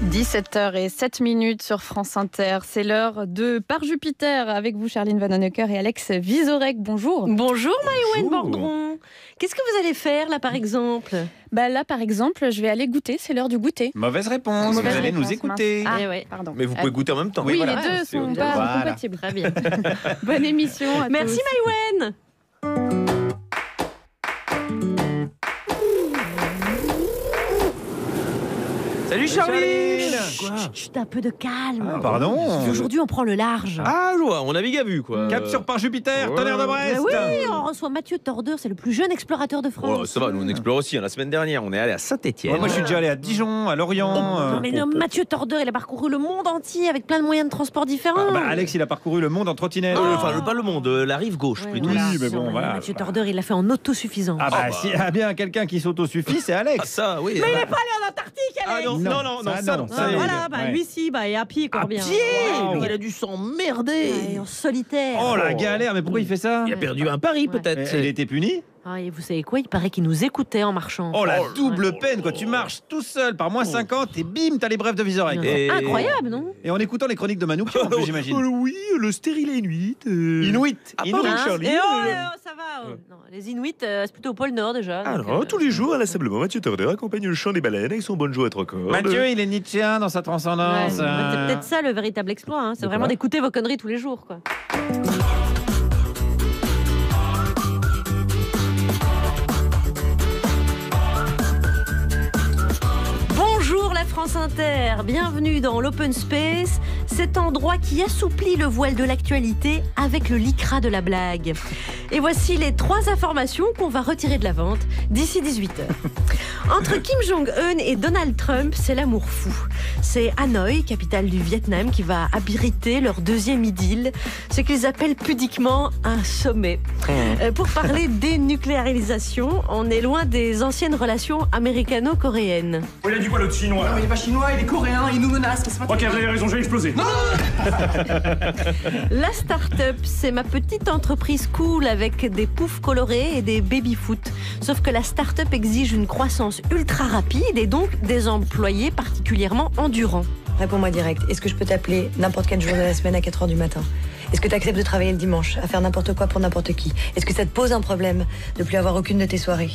17h07 sur France Inter. C'est l'heure de Par Jupiter avec vous, Charline Vanhoenacker et Alex Vizorek. Bonjour. Bonjour Maïwenn Bordron. Qu'est-ce que vous allez faire là par exemple ? Là par exemple, je vais aller goûter. C'est l'heure du goûter. Mauvaise réponse. Vous allez nous écouter. Pardon. Mais vous pouvez goûter en même temps. Oui, les deux sont pas compatibles. Très bien. Bonne émission. Merci Maïwenn. Salut Charline. Chut, un peu de calme. Ah, pardon. Aujourd'hui, on prend le large. Ah, joie, on navigue à vue quoi. Cap sur Par Jupiter, tonnerre de Brest. Oui, on reçoit Mathieu Tordeur, c'est le plus jeune explorateur de France. Oh, ça va, nous on explore aussi. La semaine dernière, on est allé à Saint-Étienne. Moi, je suis déjà allé à Dijon, à Lorient. Mais non, Mathieu Tordeur, il a parcouru le monde entier avec plein de moyens de transport différents. Alex, il a parcouru le monde en trottinette. Enfin, pas le monde, la rive gauche plutôt. Oui, mais bon, voilà. Mathieu Tordeur, il l'a fait en autosuffisance. S'il y a bien quelqu'un qui s'autosuffit, c'est Alex. Ah, ça, oui. Mais il n'est pas allé en Antarctique, Ah Alex. non, ça, Voilà, Ouais. lui si, et à pied, quoi, À bien. pied. Wow. Il a dû s'emmerder. Ouais, en solitaire. Oh la galère, mais pourquoi il fait ça? Il a perdu un pari Ouais. peut-être. Il a été puni? Ah, et vous savez quoi, il paraît qu'il nous écoutait en marchant. Oh la double peine, quoi. Tu marches tout seul par moins 50 et bim, t'as les brefs de Vizorek. Et- Incroyable, non? Et en écoutant les chroniques de Manu Pio, en plus, j'imagine. Oui, le stérile Inuit. Inuit. pardon. Hein Charlie, Et ça va. Non, les Inuits, c'est plutôt au pôle Nord déjà. donc, Alors, tous les jours, inlassablement, Mathieu Tordeur accompagne le chant des baleines avec son bonne être record. Mathieu, il est nietzschéen dans sa ouais, transcendance. c'est peut-être ça le véritable exploit. Hein. C'est vraiment d'écouter vos conneries tous les jours, quoi. Bonjour la France Inter, bienvenue dans l'Open Space, cet endroit qui assouplit le voile de l'actualité avec le lycra de la blague. Et voici les 3 informations qu'on va retirer de la vente d'ici 18h. Entre Kim Jong-un et Donald Trump, c'est l'amour fou. C'est Hanoï, capitale du Vietnam, qui va abriter leur deuxième idylle, ce qu'ils appellent pudiquement un sommet. Pour parler dénucléarisation, on est loin des anciennes relations américano-coréennes. Il a dit quoi l'autre chinois? Non, il est pas chinois, il est coréen, il nous menace. C'est pas Ok, vous avez raison, je vais exploser. Non. La start-up, c'est ma petite entreprise cool avec des poufs colorés et des baby-foot. Sauf que la start-up exige une croissance ultra rapide et donc des employés particulièrement endurants. Réponds-moi direct. Est-ce que je peux t'appeler n'importe quel jour de la semaine à 4h du matin? Est-ce que tu acceptes de travailler le dimanche, à faire n'importe quoi pour n'importe qui? Est-ce que ça te pose un problème de plus avoir aucune de tes soirées?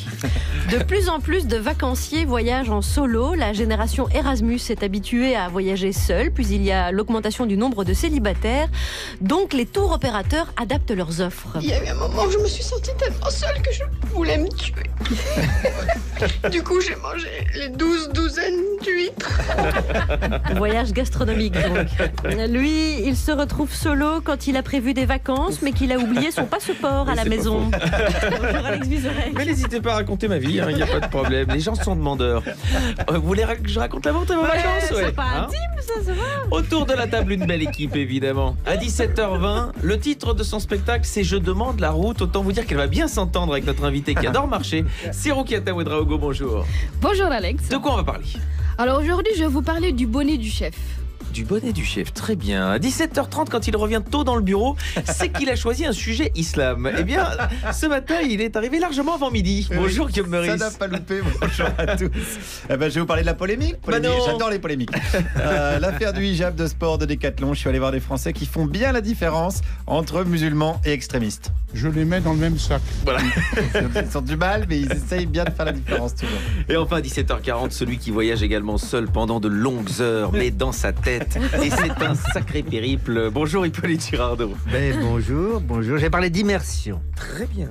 De plus en plus de vacanciers voyagent en solo. La génération Erasmus est habituée à voyager seule. Puis il y a l'augmentation du nombre de célibataires. Donc les tours opérateurs adaptent leurs offres. Il y a eu un moment où je me suis sentie tellement seule que je voulais me tuer. Du coup, j'ai mangé les 12 douzaines d'huîtres. Voyage gastronomique donc. Lui, il se retrouve solo quand il a prévu des vacances, mais qu'il a oublié son passeport à la maison. Bonjour Alex Vizorek. Mais n'hésitez pas à raconter ma vie, il n'y a pas de problème. Les gens sont demandeurs. Vous voulez que je raconte la vente de vos vacances? C'est pas Hein intime, ça se va. Autour de la table, une belle équipe, évidemment. À 17h20, le titre de son spectacle, c'est Je demande la route. Autant vous dire qu'elle va bien s'entendre avec notre invité qui adore marcher. C'est Roukiata Ouedraogo, bonjour. Bonjour Alex. De quoi on va parler? Alors aujourd'hui, je vais vous parler du bonnet du chef. Du bonnet du chef, très bien. À 17h30, quand il revient tôt dans le bureau, c'est qu'il a choisi un sujet islam. Eh bien, ce matin, il est arrivé largement avant midi. Bonjour Guillaume Meurice. Ça n'a pas loupé, bonjour à tous. Je vais vous parler de la polémique. non. J'adore les polémiques. L'affaire du hijab de sport de Decathlon. Je suis allé voir des Français qui font bien la différence entre musulmans et extrémistes. Je les mets dans le même sac. Voilà. Ils sont du mal, mais ils essayent bien de faire la différence toujours. Et enfin, 17h40, celui qui voyage également seul pendant de longues heures, mais dans sa tête. Et c'est un sacré périple. Bonjour Hippolyte Girardot. Bonjour. J'ai parlé d'immersion. Très bien.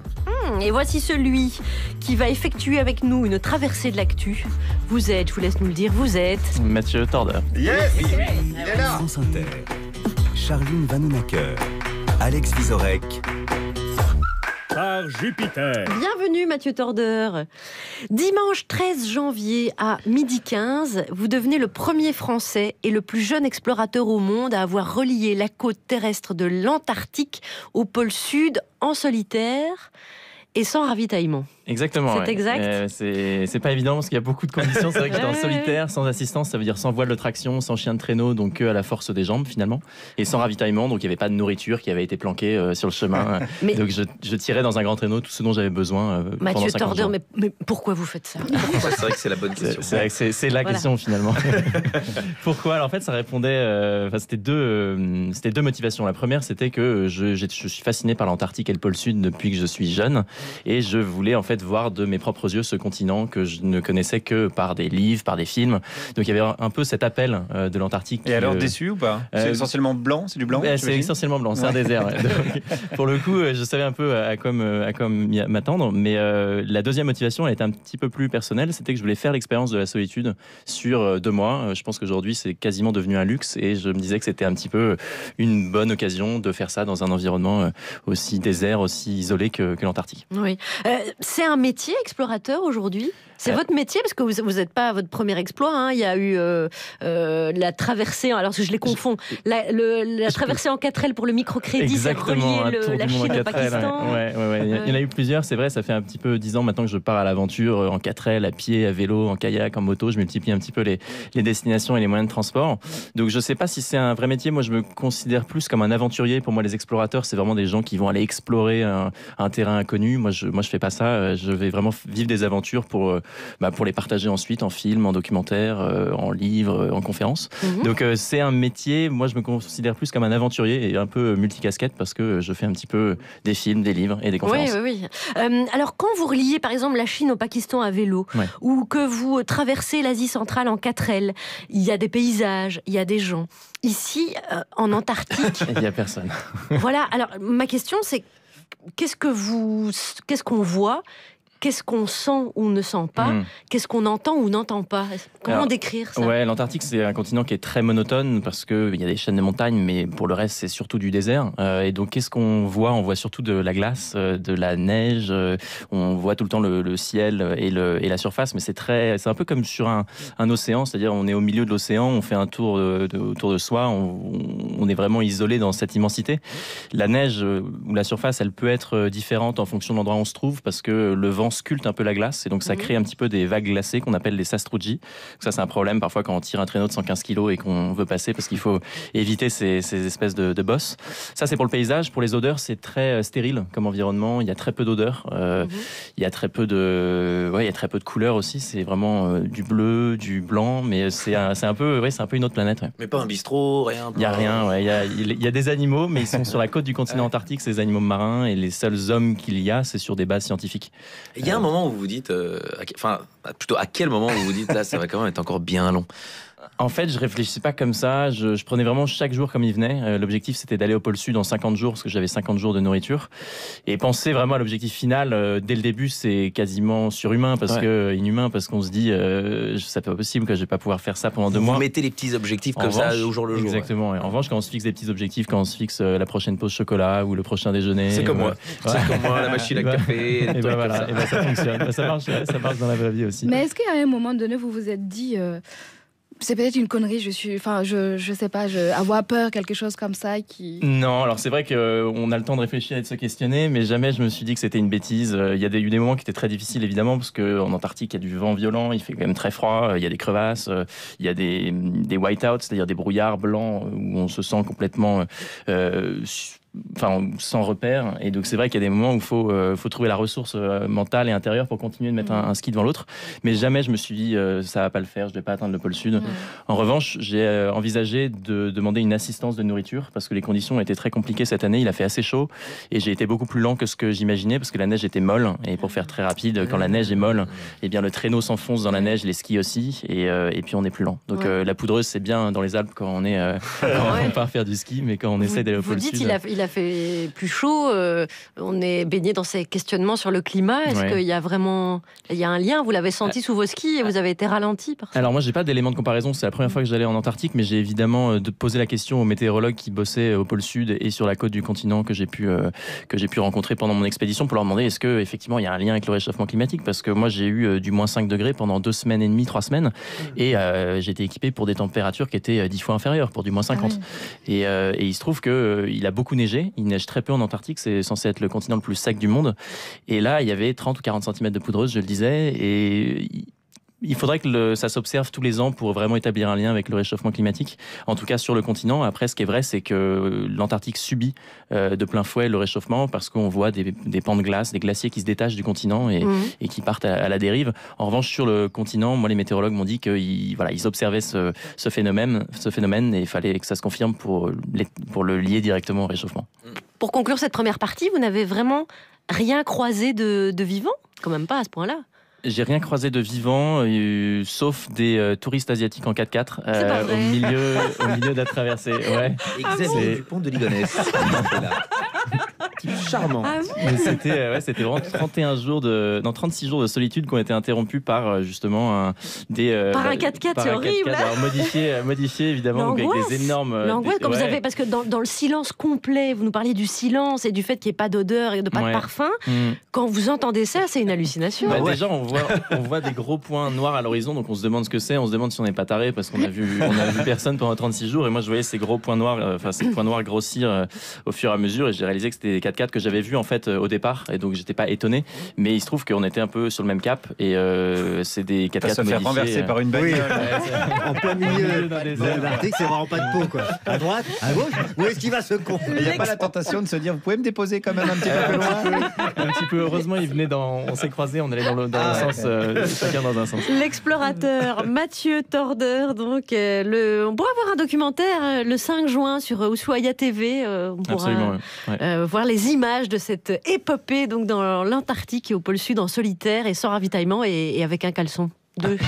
Et voici celui qui va effectuer avec nous une traversée de l'actu. Vous êtes, je vous laisse nous le dire, vous êtes... Mathieu Tordeur. Yes, il est là. France Inter, Charline Vanhoenacker, Alex Vizorek. Par Jupiter. Bienvenue Mathieu Tordeur. Dimanche 13 janvier à 12h15, vous devenez le premier Français et le plus jeune explorateur au monde à avoir relié la côte terrestre de l'Antarctique au pôle Sud en solitaire et sans ravitaillement. Exactement. C'est exact. C'est pas évident parce qu'il y a beaucoup de conditions. C'est vrai que j'étais en solitaire, sans assistance, ça veut dire sans voile de traction, sans chien de traîneau, donc que à la force des jambes finalement, et sans ravitaillement, donc il n'y avait pas de nourriture qui avait été planquée sur le chemin. Donc je tirais dans un grand traîneau tout ce dont j'avais besoin. Mathieu Torder, mais pourquoi vous faites ça? C'est vrai que c'est la bonne question. C'est vrai que c'est la question finalement. Pourquoi? Alors en fait, ça répondait. C'était deux motivations. La première, c'était que je suis fasciné par l'Antarctique et le pôle Sud depuis que je suis jeune, et je voulais en fait voir de mes propres yeux ce continent que je ne connaissais que par des livres, par des films. Donc il y avait un peu cet appel de l'Antarctique. Et alors déçu ou pas? C'est essentiellement blanc, c'est du blanc? C'est essentiellement blanc, c'est un désert. Ouais. Donc, pour le coup, je savais un peu à quoi m'attendre, mais la deuxième motivation, elle était un petit peu plus personnelle, c'était que je voulais faire l'expérience de la solitude sur 2 mois. Je pense qu'aujourd'hui, c'est quasiment devenu un luxe, et je me disais que c'était un petit peu une bonne occasion de faire ça dans un environnement aussi désert, aussi isolé que l'Antarctique. Oui. C'est un métier, explorateur, aujourd'hui? C'est votre métier, parce que vous n'êtes pas à votre premier exploit. Hein. Il y a eu la traversée, alors que je les confonds, la traversée en 4L pour le microcrédit, c'est relier la Chine au Pakistan. Ouais. Il y en a eu plusieurs, c'est vrai, ça fait un petit peu 10 ans maintenant que je pars à l'aventure en 4L, à pied, à vélo, en kayak, en moto. Je multiplie un petit peu les destinations et les moyens de transport. Donc je ne sais pas si c'est un vrai métier. Moi, je me considère plus comme un aventurier. Pour moi, les explorateurs, c'est vraiment des gens qui vont aller explorer un terrain inconnu. Moi, je fais pas ça. Je vais vraiment vivre des aventures pour les partager ensuite en film, en documentaire, en livre, en conférence. Donc c'est un métier, moi je me considère plus comme un aventurier et un peu multicasquette, parce que je fais un petit peu des films, des livres et des conférences. Oui. Alors quand vous reliez par exemple la Chine au Pakistan à vélo, ou que vous traversez l'Asie centrale en 4L, il y a des paysages, il y a des gens. Ici, en Antarctique... Il n'y a personne. Voilà, alors ma question c'est, qu'est-ce qu'on voit ? Qu'est-ce qu'on sent ou ne sent pas? Qu'est-ce qu'on entend ou n'entend pas? Comment décrire ça? Ouais, l'Antarctique, c'est un continent qui est très monotone parce qu'il y a des chaînes de montagnes, mais pour le reste, c'est surtout du désert. Et donc, qu'est-ce qu'on voit? On voit surtout de la glace, de la neige. On voit tout le temps le ciel et la surface, mais c'est un peu comme sur un océan, c'est-à-dire on est au milieu de l'océan, on fait un tour autour de soi, on est vraiment isolé dans cette immensité. La neige ou la surface, elle peut être différente en fonction de l'endroit où on se trouve, parce que le vent sculpte un peu la glace, et donc ça crée un petit peu des vagues glacées qu'on appelle les sastrugi. Ça, c'est un problème parfois quand on tire un traîneau de 115 kg et qu'on veut passer, parce qu'il faut éviter ces espèces de bosses. Ça, c'est pour le paysage. Pour les odeurs, c'est très stérile comme environnement. Il y a très peu d'odeurs. Il y a très peu de couleurs aussi. C'est vraiment du bleu, du blanc, mais c'est un peu une autre planète. Ouais. Mais pas un bistrot, rien. Il y a rien. Ouais. Il y a des animaux, mais ils sont sur la côte du continent antarctique, ces animaux marins, et les seuls hommes qu'il y a, c'est sur des bases scientifiques. Il y a un moment où vous vous dites, plutôt à quel moment vous vous dites, là, ça va quand même être encore bien long? En fait, je réfléchissais pas comme ça. Je prenais vraiment chaque jour comme il venait. L'objectif, c'était d'aller au pôle Sud en 50 jours, parce que j'avais 50 jours de nourriture. Et penser vraiment à l'objectif final, dès le début, c'est quasiment surhumain, inhumain, parce qu'on se dit, c'est pas possible que je vais pas pouvoir faire ça pendant 2 mois. Vous mettez les petits objectifs comme ça au jour le jour. Exactement. Ouais. En revanche, quand on se fixe des petits objectifs, quand on se fixe la prochaine pause chocolat ou le prochain déjeuner. C'est comme moi. C'est comme moi, la machine à café. Et voilà. Et ça fonctionne. Ça marche dans la vraie vie aussi. Mais est-ce qu'à un moment donné, vous vous êtes dit... c'est peut-être une connerie, je sais pas, avoir peur, quelque chose comme ça qui... Non, alors c'est vrai qu'on a le temps de réfléchir et de se questionner, mais jamais je me suis dit que c'était une bêtise. Il y a eu des moments qui étaient très difficiles, évidemment, parce qu'en Antarctique, il y a du vent violent, il fait quand même très froid, il y a des crevasses, il y a des whiteouts, c'est-à-dire des brouillards blancs où on se sent complètement... sans repère, et donc c'est vrai qu'il y a des moments où il faut trouver la ressource mentale et intérieure pour continuer de mettre un ski devant l'autre, mais jamais je me suis dit ça va pas le faire, je vais pas atteindre le pôle Sud. En revanche, j'ai envisagé de demander une assistance de nourriture, parce que les conditions étaient très compliquées cette année, il a fait assez chaud et j'ai été beaucoup plus lent que ce que j'imaginais, parce que la neige était molle, et pour faire très rapide, quand la neige est molle, eh bien le traîneau s'enfonce dans la neige, les skis aussi, et puis on est plus lent. Donc la poudreuse, c'est bien dans les Alpes quand on est on part faire du ski, mais quand on essaie d'aller au pôle Sud... Il a fait plus chaud, on est baigné dans ces questionnements sur le climat. Est-ce qu'il y a vraiment un lien? Vous l'avez senti sous vos skis et vous avez été ralenti par ça? Alors moi, j'ai pas d'éléments de comparaison. C'est la première fois que j'allais en Antarctique, mais j'ai évidemment posé la question aux météorologues qui bossaient au pôle Sud et sur la côte du continent que j'ai pu rencontrer pendant mon expédition, pour leur demander est-ce que effectivement il y a un lien avec le réchauffement climatique, parce que moi j'ai eu du moins 5 degrés pendant 2 semaines et demie, 3 semaines, et j'ai été équipé pour des températures qui étaient 10 fois inférieures, pour du moins 50. Et il se trouve que il a beaucoup neigé neiger. Il neige très peu en Antarctique, c'est censé être le continent le plus sec du monde. Et là, il y avait 30 ou 40 cm de poudreuse, je le disais, et il faudrait que ça s'observe tous les ans pour vraiment établir un lien avec le réchauffement climatique. En tout cas, sur le continent. Après, ce qui est vrai, c'est que l'Antarctique subit de plein fouet le réchauffement parce qu'on voit des pans de glace, des glaciers qui se détachent du continent et qui partent à la dérive. En revanche, sur le continent, moi, les météorologues m'ont dit qu'ils observaient ce phénomène et il fallait que ça se confirme pour le lier directement au réchauffement. Pour conclure cette première partie, vous n'avez vraiment rien croisé de vivant ? Quand même pas à ce point-là. J'ai rien croisé de vivant, sauf des touristes asiatiques en 4x4 au milieu de la traversée. Ouais. Xavier Dupont de Ligonnès. Charmant. Ah mais c'était vraiment 36 jours de solitude qui ont été interrompus par justement par un 4x4, c'est horrible. Alors modifié évidemment avec des énormes. L'angoisse quand vous avez, parce que dans le silence complet, vous nous parliez du silence et du fait qu'il n'y ait pas d'odeur et pas de parfum. Quand vous entendez ça, c'est une hallucination. Déjà, on voit des gros points noirs à l'horizon, donc on se demande ce que c'est, on se demande si on n'est pas taré parce qu'on a vu personne pendant 36 jours. Et moi, je voyais ces gros points noirs, ces points noirs grossir au fur et à mesure, et j'ai réalisé que c'était des 4x4 que j'avais vus en fait au départ, et donc j'étais pas étonné. Mais il se trouve qu'on était un peu sur le même cap, et c'est des 4x4 modifiés. Se faire renverser par une bagnole. En plein milieu de l'Arctique, c'est vraiment pas de peau, quoi. À droite, à gauche, où est-ce qu'il va se con ? Il n'y a pas la tentation de se dire, vous pouvez me déposer quand même un petit peu plus loin. Un petit peu. Heureusement, on s'est croisés, on allait dans le sens, chacun dans un sens. L'explorateur Mathieu Torder, donc on pourra voir un documentaire le 5 juin sur Ushuaïa TV. On pourra voir les images de cette épopée donc dans l'Antarctique et au pôle Sud en solitaire et sans ravitaillement et avec un caleçon. Deux.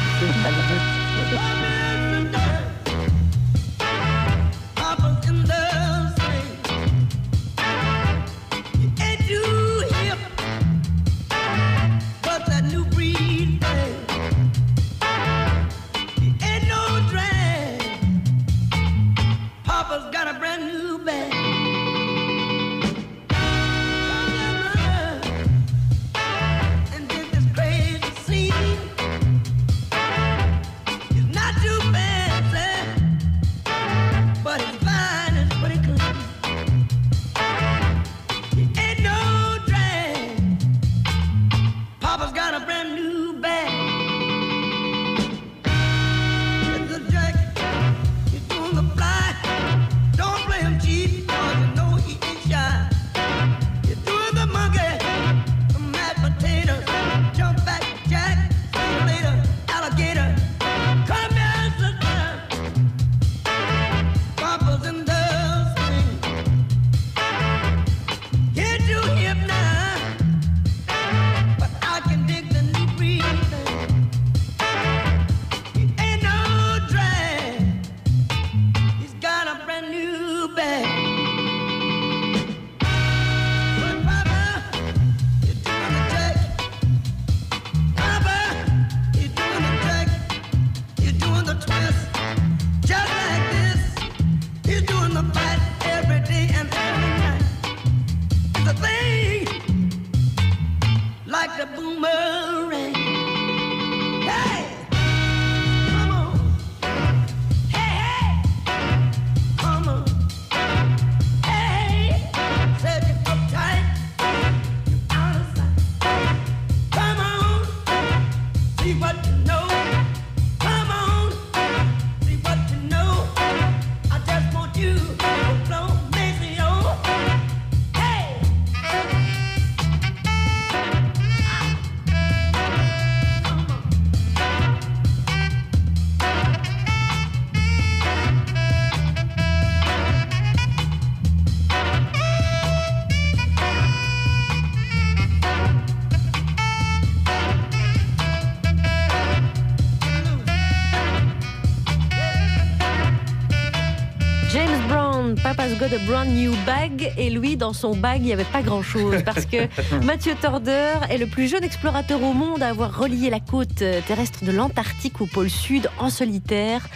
Papa's got a brand new bag, et lui, dans son bag, il n'y avait pas grand-chose parce que Mathieu Torder est le plus jeune explorateur au monde à avoir relié la côte terrestre de l'Antarctique au pôle Sud en solitaire,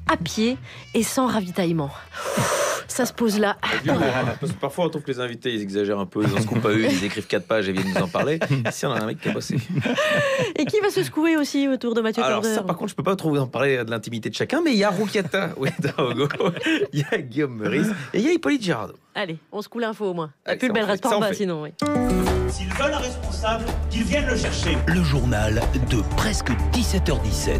à pied et sans ravitaillement. Ça se pose là. Parce que parfois on trouve que les invités ils exagèrent un peu, ils en secouent pas eux, ils écrivent 4 pages et viennent nous en parler. Ici on a un mec qui a bossé. Et qui va se secouer aussi autour de Mathieu Alors Tordeur? ça par contre je peux pas trop vous en parler de l'intimité de chacun, mais il y a Roukiata Ouedraogo, il y a Guillaume Meurice et il y a Hippolyte Girardot. Allez, on secoue l'info au moins. Allez, Plus ça, belle on fait. reste Ça, en on bas fait. sinon. Oui. S'ils veulent un responsable, qu'ils viennent le chercher. Le journal de presque 17h17.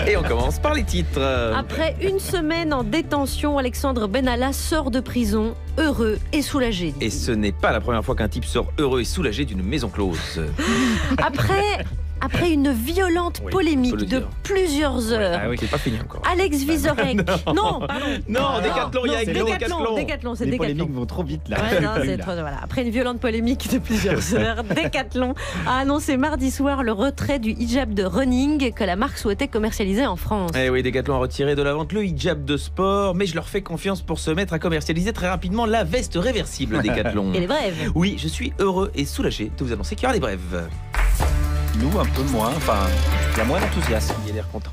Et on commence par les titres. Après une semaine en détention, Alexandre Benalla sort de prison, heureux et soulagé. Et ce n'est pas la première fois qu'un type sort heureux et soulagé d'une maison close. Après une violente polémique de plusieurs heures, Ah oui, c'est pas fini encore. Alex Vizorek. Non, pardon. Non, Décathlon, il y a Décathlon, c'est Les Décathlon. polémiques vont trop vite là. Ouais, non, c'est trop, voilà. Après une violente polémique de plusieurs heures, Décathlon a annoncé mardi soir le retrait du hijab de running que la marque souhaitait commercialiser en France. Eh oui, Décathlon a retiré de la vente le hijab de sport, mais je leur fais confiance pour se mettre à commercialiser très rapidement la veste réversible Décathlon. Et les brèves. Oui, je suis heureux et soulagé de vous annoncer qu'il y aura des brèves. Nous, un peu moins. Enfin, il y a moins d'enthousiasme. Il a l'air content.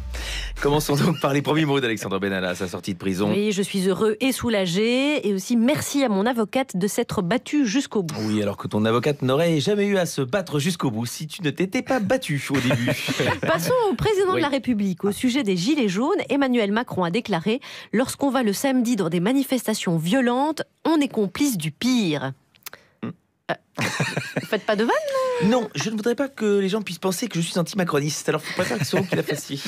Commençons donc par les premiers mots d'Alexandre Benalla à sa sortie de prison. Oui, je suis heureux et soulagé. Et aussi merci à mon avocate de s'être battue jusqu'au bout. Oui, alors que ton avocate n'aurait jamais eu à se battre jusqu'au bout si tu ne t'étais pas battu au début. Passons au président Oui. de la République. Au sujet des Gilets jaunes, Emmanuel Macron a déclaré « Lorsqu'on va le samedi dans des manifestations violentes, on est complice du pire ». Vous faites pas de vanne? Non, je ne voudrais pas que les gens puissent penser que je suis anti-macroniste. Alors, faut pas faire que c'est vous qui la fassiez.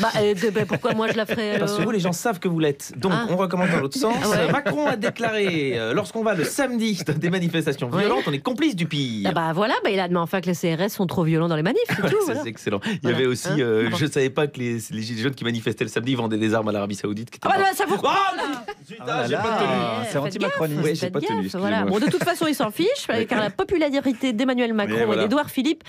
Pourquoi moi je la ferais Parce que vous, les gens savent que vous l'êtes. Donc, on recommence dans l'autre sens. Ah ouais. Macron a déclaré lorsqu'on va le samedi dans des manifestations violentes, on est complice du pire. Voilà, il a demandé enfin que les CRS sont trop violents dans les manifs, c'est tout. Ça, Voilà. c'est excellent. Il y Voilà. avait aussi, Hein je savais pas que les gilets jaunes qui manifestaient le samedi vendaient des armes à l'Arabie Saoudite. Qui étaient Ah bah, pas- ça vous reprend, là. Ah, j'ai pas tenu. C'est Faites anti-macroniste. gaffe, Oui, j'ai faites pas tenu, gaffe, excusez-moi. voilà. Bon, de toute façon, ils s'en fichent, car la popularité d'Emmanuel Macron Et voilà. et d'Édouard Philippe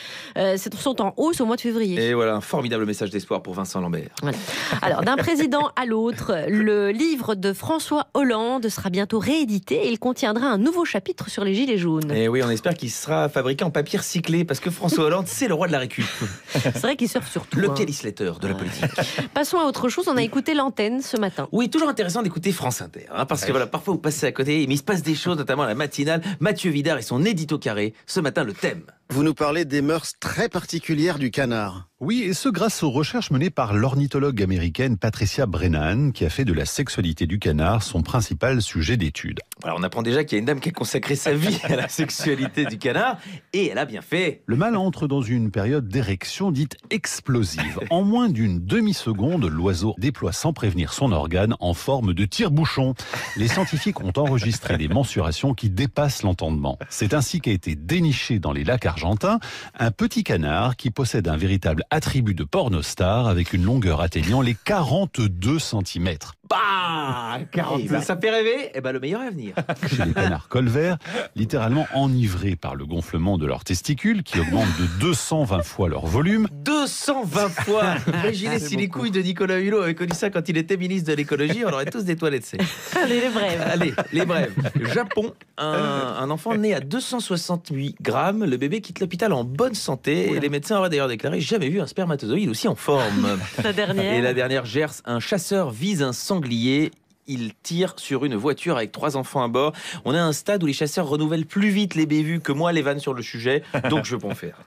sont en hausse au mois de février. Et voilà, un formidable message d'espoir pour Vincent Lambert. Voilà. Alors, d'un président à l'autre, le livre de François Hollande sera bientôt réédité et il contiendra un nouveau chapitre sur les Gilets jaunes. Et oui, on espère qu'il sera fabriqué en papier recyclé parce que François Hollande, c'est le roi de la récup. C'est vrai qu'il surfe sur tout. Le hein. Kelly Slater de la politique. Passons à autre chose, on a écouté l'antenne ce matin. Oui, toujours intéressant d'écouter France Inter, hein, parce que voilà, parfois vous passez à côté, mais il se passe des choses, notamment à la matinale. Mathieu Vidard et son édito carré. Ce matin, le thème. Vous nous parlez des mœurs très particulières du canard. Oui, et ce grâce aux recherches menées par l'ornithologue américaine Patricia Brennan, qui a fait de la sexualité du canard son principal sujet d'étude. Alors on apprend déjà qu'il y a une dame qui a consacré sa vie à la sexualité du canard, et elle a bien fait. Le mâle entre dans une période d'érection dite explosive. En moins d'une demi-seconde, l'oiseau déploie sans prévenir son organe en forme de tire-bouchon. Les scientifiques ont enregistré des mensurations qui dépassent l'entendement. C'est ainsi qu'a été déniché dans les lacs argentins un petit canard qui possède un véritable attribut de pornostar avec une longueur atteignant les 42 cm. Bah, 40, ça fait rêver. Et ben le meilleur est à venir. Chez les canards colverts, littéralement enivrés par le gonflement de leurs testicules qui augmente de 220 fois leur volume. 220 fois. Imaginez si les couilles de Nicolas Hulot avaient connu ça quand il était ministre de l'écologie, on aurait tous des toilettes sèches. Allez, les brèves. Allez, les brèves. Japon, un enfant né à 268 grammes, le bébé quitte l'hôpital en bonne santé et les médecins auraient d'ailleurs déclaré jamais vu un spermatozoïde aussi en forme. La dernière. Et la dernière, Gers, un chasseur vise un sanglier. Il tire sur une voiture avec 3 enfants à bord. On est à un stade où les chasseurs renouvellent plus vite les bévues que moi les vannes sur le sujet, donc je peux en faire.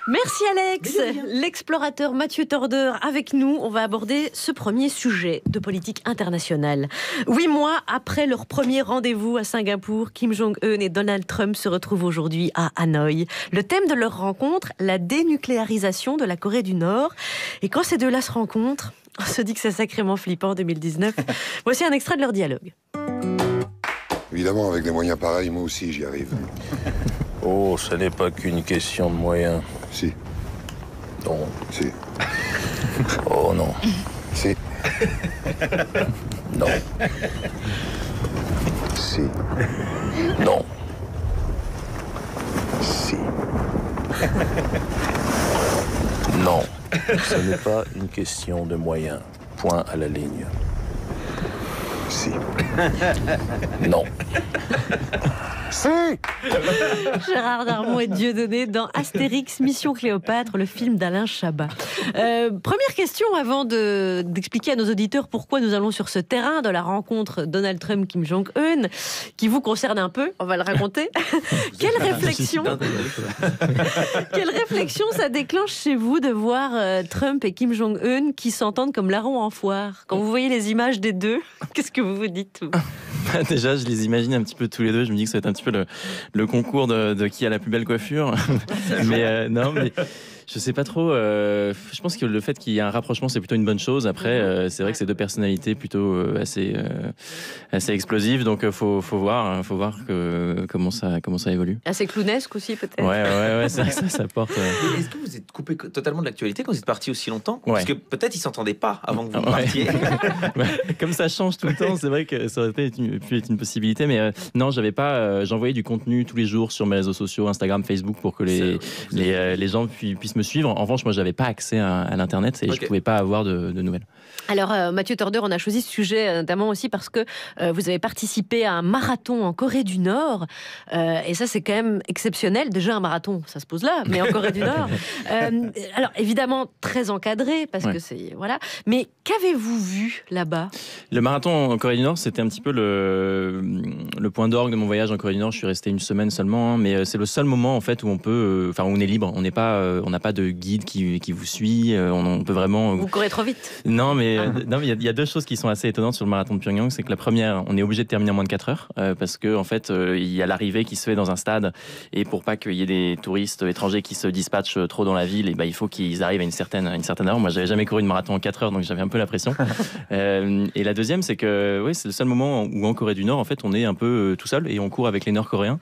Merci Alex. L'explorateur Mathieu Tordeur avec nous. On va aborder ce premier sujet de politique internationale. 8 mois après leur premier rendez-vous à Singapour, Kim Jong-un et Donald Trump se retrouvent aujourd'hui à Hanoï. Le thème de leur rencontre, la dénucléarisation de la Corée du Nord. Et quand ces deux-là se rencontrent, on se dit que c'est sacrément flippant en 2019. Voici un extrait de leur dialogue. Évidemment, avec des moyens pareils, moi aussi j'y arrive. Oh, ce n'est pas qu'une question de moyens. Si. Non. Si. Oh non. Si. Non. Si. Non. Si. Non. Ce n'est pas une question de moyens. Point à la ligne. Si. Non. Si. Gérard Darmon et Dieudonné dans Astérix Mission Cléopâtre, le film d'Alain Chabat. Première question avant d'expliquer à nos auditeurs pourquoi nous allons sur ce terrain de la rencontre Donald Trump-Kim Jong-un, qui vous concerne un peu, on va le raconter. Quelle réflexion ça déclenche chez vous de voir Trump et Kim Jong-un qui s'entendent comme larrons en foire? Quand vous voyez les images des deux, qu'est-ce que vous vous dites? Déjà, je les imagine un petit peu tous les deux. Je me dis que ça va être un petit peu le concours de qui a la plus belle coiffure. Mais non, mais je sais pas trop. Je pense que le fait qu'il y ait un rapprochement, c'est plutôt une bonne chose. Après, c'est vrai que c'est deux personnalités plutôt assez explosives. Donc, faut voir comment ça évolue. Assez clownesque aussi, peut-être. Ouais, ça porte. Est-ce que vous êtes coupé totalement de l'actualité quand vous êtes parti aussi longtemps? Ouais. Parce que peut-être ils s'entendaient pas avant que vous partiez. Comme ça change tout le temps, c'est vrai que ça aurait pu être une possibilité. Mais non, j'avais pas. J'envoyais du contenu tous les jours sur mes réseaux sociaux, Instagram, Facebook, pour que les gens puissent me suivre. En revanche, moi, j'avais pas accès à l'internet et je pouvais pas avoir de nouvelles. Alors, Mathieu Torder, on a choisi ce sujet notamment aussi parce que vous avez participé à un marathon en Corée du Nord. Et ça, c'est quand même exceptionnel. Déjà, un marathon, ça se pose là, mais en Corée du Nord. Alors, évidemment, très encadré parce que c'est. Voilà. Mais qu'avez-vous vu là-bas? Le marathon en Corée du Nord, c'était un petit peu le point d'orgue de mon voyage en Corée du Nord. Je suis resté une semaine seulement, mais c'est le seul moment en fait où on peut. Enfin, où on est libre. On n'a pas de guide qui vous suit. On peut vraiment. Vous courez trop vite. Non, mais il y a deux choses qui sont assez étonnantes sur le marathon de Pyongyang. C'est que la première, on est obligé de terminer en moins de 4 heures parce que en fait, il y a l'arrivée qui se fait dans un stade et pour pas qu'il y ait des touristes étrangers qui se dispatchent trop dans la ville, et il faut qu'ils arrivent à une certaine heure. Moi, j'avais jamais couru de marathon en 4 heures, donc j'avais un peu la pression. Et la deuxième, c'est que c'est le seul moment où en Corée du Nord, en fait, on est un peu tout seul et on court avec les Nord-Coréens.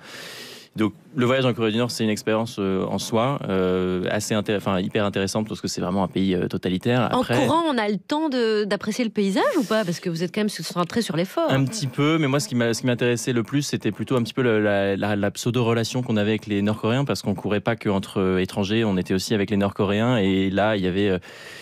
Donc le voyage en Corée du Nord, c'est une expérience en soi hyper intéressante parce que c'est vraiment un pays totalitaire. Après, en courant, on a le temps d'apprécier le paysage ou pas? Parce que vous êtes quand même centré sur l'effort. Un petit peu, mais moi ce qui m'intéressait le plus, c'était plutôt un petit peu la pseudo-relation qu'on avait avec les Nord-Coréens, parce qu'on courait pas qu'entre étrangers, on était aussi avec les Nord-Coréens, et là il y avait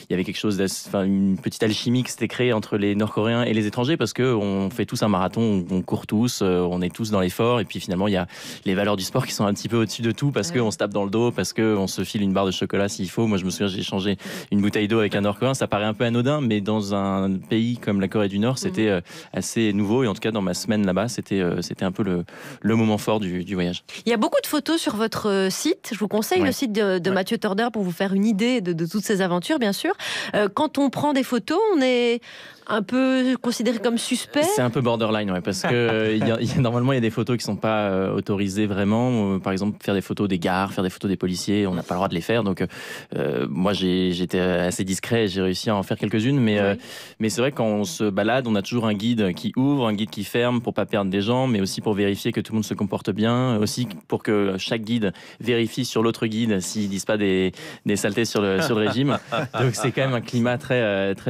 quelque chose, une petite alchimie qui s'était créée entre les Nord-Coréens et les étrangers, parce qu'on fait tous un marathon, on court tous, on est tous dans l'effort, et puis finalement il y a les valeurs du sport qui sont un petit peu au-dessus de tout, parce qu'on se tape dans le dos, parce qu'on se file une barre de chocolat s'il faut. Moi je me souviens, j'ai échangé une bouteille d'eau avec un Nord-Coréen, ça paraît un peu anodin, mais dans un pays comme la Corée du Nord, c'était assez nouveau, et en tout cas dans ma semaine là-bas, c'était un peu le moment fort du voyage. Il y a beaucoup de photos sur votre site, je vous conseille le site de Mathieu Torder pour vous faire une idée de toutes ces aventures, bien sûr. Quand on prend des photos, on est un peu considéré comme suspect. C'est un peu borderline, parce que normalement il y a des photos qui sont pas autorisées vraiment. Par exemple, faire des photos des gares, faire des photos des policiers, on n'a pas le droit de les faire. Donc moi j'étais assez discret, j'ai réussi à en faire quelques-unes, mais c'est vrai que quand on se balade, on a toujours un guide qui ouvre, un guide qui ferme pour pas perdre des gens, mais aussi pour vérifier que tout le monde se comporte bien, aussi pour que chaque guide vérifie sur l'autre guide s'ils disent pas des saletés sur le régime. Donc c'est quand même un climat très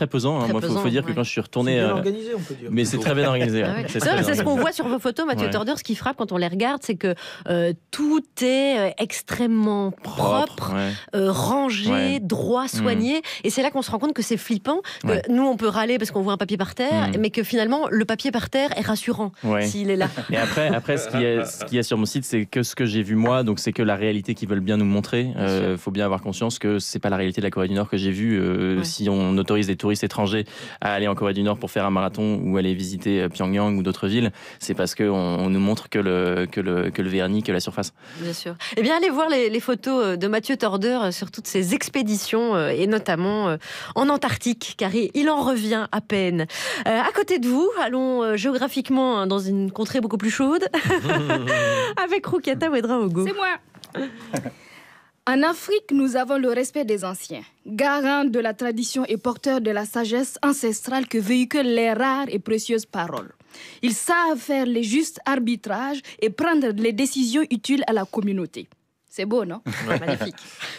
pesant. Moi, il faut dire que quand je suis retourné... C'est bien organisé, on peut dire. Mais c'est très bien organisé. C'est ce qu'on voit sur vos photos, Mathieu Torder. Ce qui frappe quand on les regarde, c'est que tout est extrêmement propre, rangé, droit, soigné. Et c'est là qu'on se rend compte que c'est flippant. Que nous, on peut râler parce qu'on voit un papier par terre, mais que finalement, le papier par terre est rassurant s'il est là. Et après ce qu'il y a sur mon site, c'est que ce que j'ai vu moi, donc c'est que la réalité qu'ils veulent bien nous montrer. Il faut bien avoir conscience que c'est pas la réalité de la Corée du Nord que j'ai vue. Si on autorise des touristes étrangers à aller en Corée du Nord pour faire un marathon ou aller visiter Pyongyang ou d'autres villes, c'est parce qu'on nous montre que le vernis, que la surface. Bien sûr. Eh bien, allez voir les photos de Mathieu Torder sur toutes ses expéditions, et notamment en Antarctique, car il en revient à peine. À côté de vous, allons géographiquement dans une contrée beaucoup plus chaude, avec Roukiata Ouedraogo. C'est moi. En Afrique, nous avons le respect des anciens, garant de la tradition et porteur de la sagesse ancestrale que véhiculent les rares et précieuses paroles. Ils savent faire les justes arbitrages et prendre les décisions utiles à la communauté. C'est beau, non? Magnifique.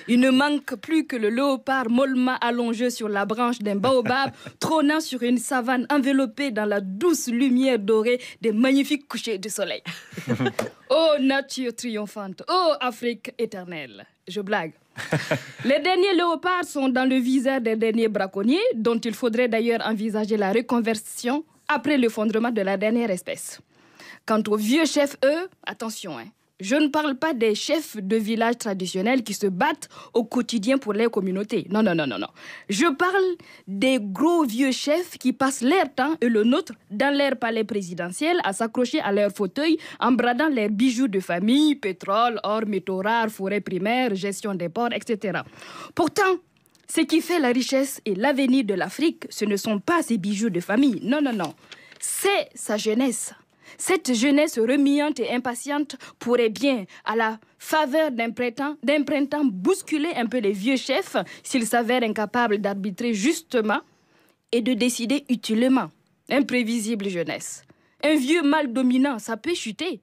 Il ne manque plus que le léopard mollement allongé sur la branche d'un baobab, trônant sur une savane enveloppée dans la douce lumière dorée des magnifiques couchers du soleil. Ô nature triomphante, ô Afrique éternelle. Je blague. Les derniers léopards sont dans le viseur des derniers braconniers, dont il faudrait d'ailleurs envisager la reconversion après l'effondrement de la dernière espèce. Quant aux vieux chefs, eux, attention, je ne parle pas des chefs de village traditionnels qui se battent au quotidien pour les communautés. Non. Je parle des gros vieux chefs qui passent leur temps et le nôtre dans leur palais présidentiel à s'accrocher à leur fauteuil en bradant leurs bijoux de famille, pétrole, or, métaux rares, forêts primaires, gestion des ports, etc. Pourtant, ce qui fait la richesse et l'avenir de l'Afrique, ce ne sont pas ces bijoux de famille. Non. C'est sa jeunesse. Cette jeunesse remuante et impatiente pourrait bien, à la faveur d'un printemps, bousculer un peu les vieux chefs s'ils s'avèrent incapables d'arbitrer justement et de décider utilement. Imprévisible jeunesse. Un vieux mâle dominant, ça peut chuter.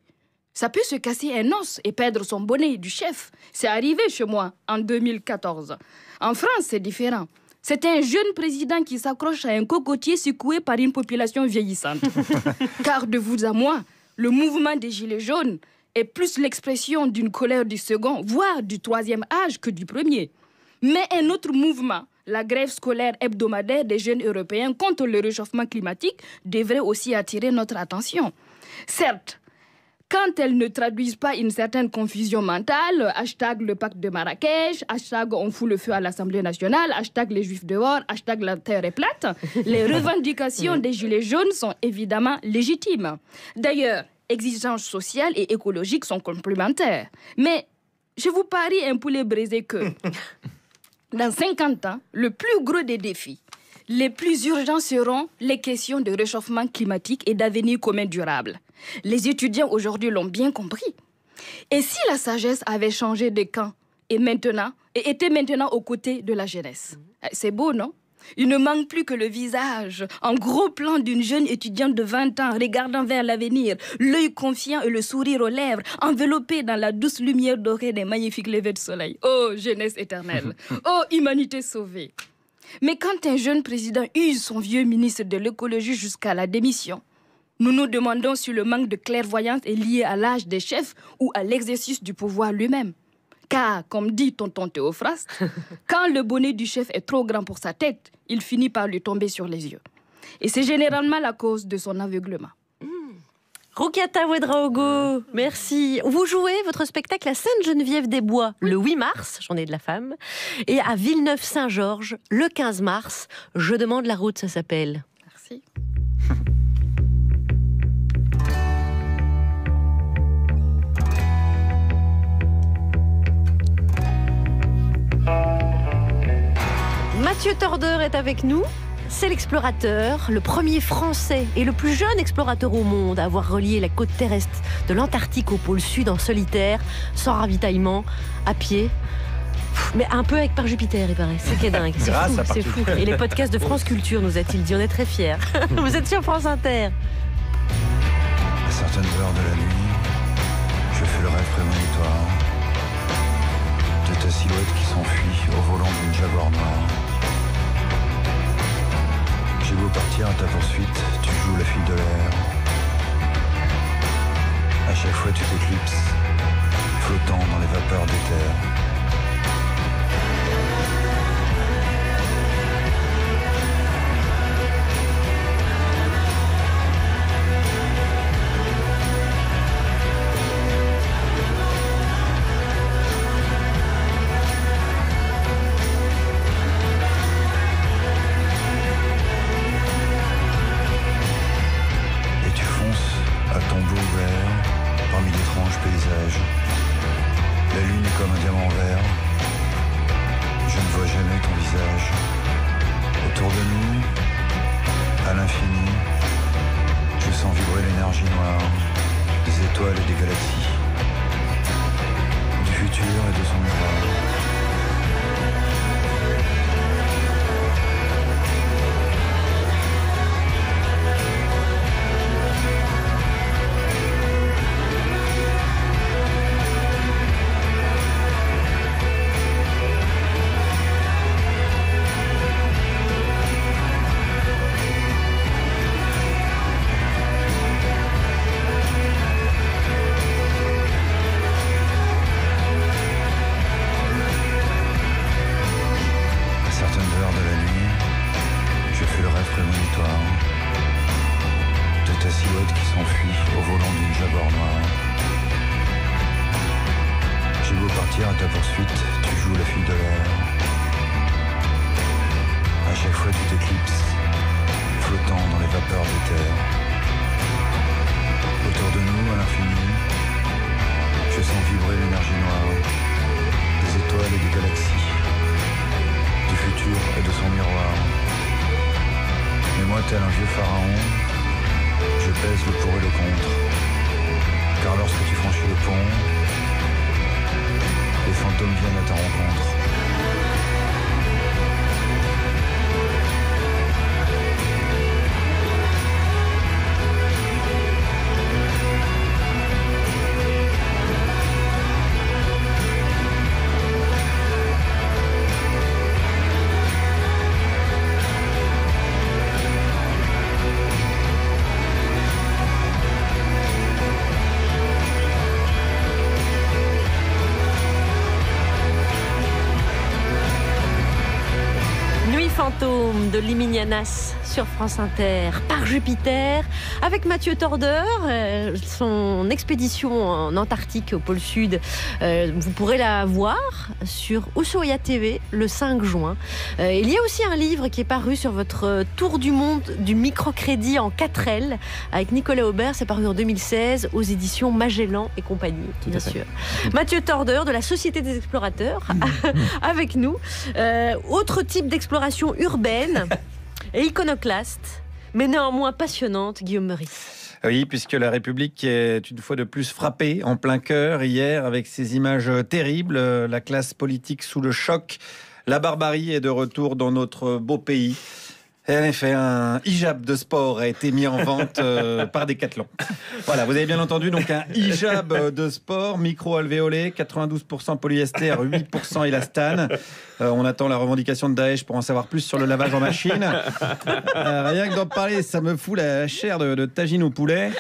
Ça peut se casser un os et perdre son bonnet du chef. C'est arrivé chez moi en 2014. En France, c'est différent. C'est un jeune président qui s'accroche à un cocotier secoué par une population vieillissante. Car de vous à moi, le mouvement des Gilets jaunes est plus l'expression d'une colère du second, voire du troisième âge que du premier. Mais un autre mouvement, la grève scolaire hebdomadaire des jeunes européens contre le réchauffement climatique, devrait aussi attirer notre attention. Certes, quand elles ne traduisent pas une certaine confusion mentale, hashtag le pacte de Marrakech, hashtag on fout le feu à l'Assemblée nationale, hashtag les juifs dehors, hashtag la terre est plate, les revendications des Gilets jaunes sont évidemment légitimes. D'ailleurs, exigences sociales et écologiques sont complémentaires. Mais je vous parie un poulet brisé que, dans 50 ans, le plus gros des défis, les plus urgents seront les questions de réchauffement climatique et d'avenir commun durable. Les étudiants aujourd'hui l'ont bien compris. Et si la sagesse avait changé de camp et était maintenant aux côtés de la jeunesse? C'est beau, non? Il ne manque plus que le visage en gros plan d'une jeune étudiante de 20 ans regardant vers l'avenir, l'œil confiant et le sourire aux lèvres, enveloppée dans la douce lumière dorée des magnifiques levées de soleil. Oh, jeunesse éternelle! Oh, humanité sauvée! Mais quand un jeune président use son vieux ministre de l'écologie jusqu'à la démission, nous nous demandons si le manque de clairvoyance est lié à l'âge des chefs ou à l'exercice du pouvoir lui-même. Car, comme dit tonton Théophraste, quand le bonnet du chef est trop grand pour sa tête, il finit par lui tomber sur les yeux. Et c'est généralement la cause de son aveuglement. Roukiata Ouedraogo, merci. Vous jouez votre spectacle à Sainte-Geneviève-des-Bois le 8 mars, journée de la femme, et à Villeneuve-Saint-Georges le 15 mars. Je demande la route, ça s'appelle. Merci. Mathieu Tordeur est avec nous. C'est l'explorateur, le premier français et le plus jeune explorateur au monde à avoir relié la côte terrestre de l'Antarctique au pôle sud en solitaire, sans ravitaillement, à pied. Mais un peu avec par Jupiter, il paraît. C'est qui est dingue. C'est fou. Et les podcasts de France Culture, nous a-t-il dit. On est très fiers. Vous êtes sur France Inter. À certaines heures de la nuit, je fais le rêve prémonitoire de ta silhouette qui s'enfuit au volant d'une Jaguar noire. J'ai beau partir à ta poursuite, tu joues la fuite de l'air. À chaque fois tu t'éclipses, flottant dans les vapeurs d'éther. Paysage. La lune est comme un diamant vert. Je ne vois jamais ton visage. Autour de nous, à l'infini, je sens vibrer l'énergie noire des étoiles et des galaxies, du futur et de son miroir. vois ta silhouette qui s'enfuit au volant d'une Jaguar noire. J'ai beau partir à ta poursuite, tu joues la fuite de l'air. À chaque fois tu t'éclipses, flottant dans les vapeurs des terres. Autour de nous, à l'infini, je sens vibrer l'énergie noire, des étoiles et des galaxies, du futur et de son miroir. Mais moi, tel un vieux pharaon, je pèse le pour et le contre. Car lorsque tu franchis le pont, les fantômes viennent à ta rencontre. Fantôme de Liminianas sur France Inter par Jupiter avec Mathieu Tordeur, son expédition en Antarctique au pôle Sud, vous pourrez la voir sur Ushuaïa TV le 5 juin. Il y a aussi un livre qui est paru sur votre tour du monde du microcrédit en 4L avec Nicolas Aubert, c'est paru en 2016 aux éditions Magellan et compagnie, bien sûr. Mathieu Tordeur de la Société des Explorateurs avec nous. Autre type d'exploration urbaine et iconoclaste, mais néanmoins passionnante, Guillaume Meurice. Oui, puisque la République est une fois de plus frappée en plein cœur hier avec ces images terribles, la classe politique sous le choc, la barbarie est de retour dans notre beau pays. Et en effet, un hijab de sport a été mis en vente par Decathlon. Voilà, vous avez bien entendu, donc un hijab de sport, micro-alvéolé, 92% polyester, 8% élastane. On attend la revendication de Daesh pour en savoir plus sur le lavage en machine. Rien que d'en parler, ça me fout la chair de tagine au poulet.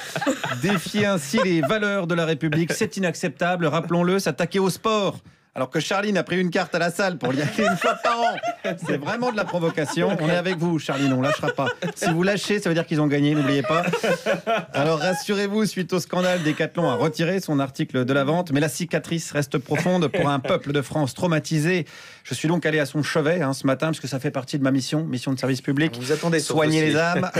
Défier ainsi les valeurs de la République, c'est inacceptable. Rappelons-le, s'attaquer au sport alors que Charline a pris une carte à la salle pour y aller une fois par an. C'est vraiment de la provocation. On est avec vous, Charline, on ne lâchera pas. Si vous lâchez, ça veut dire qu'ils ont gagné, n'oubliez pas. Alors rassurez-vous, suite au scandale, Decathlon a retiré son article de la vente, mais la cicatrice reste profonde pour un peuple de France traumatisé. Je suis donc allé à son chevet ce matin, parce que ça fait partie de ma mission de service public. Vous attendez soigner les âmes.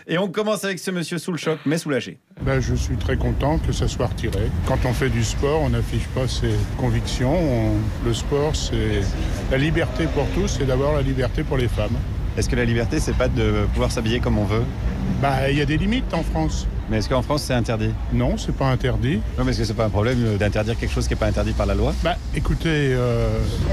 Et on commence avec ce monsieur sous le choc, mais soulagé. Je suis très content que ça soit retiré. Quand on fait du sport, on n'affiche pas ses convictions. Le sport, c'est la liberté pour tous et d'abord la liberté pour les femmes. Est-ce que la liberté, c'est pas de pouvoir s'habiller comme on veut ? Il y a des limites en France. Mais est-ce qu'en France, c'est interdit ? Non, c'est pas interdit. Non, mais est-ce que c'est pas un problème d'interdire quelque chose qui n'est pas interdit par la loi ? Écoutez,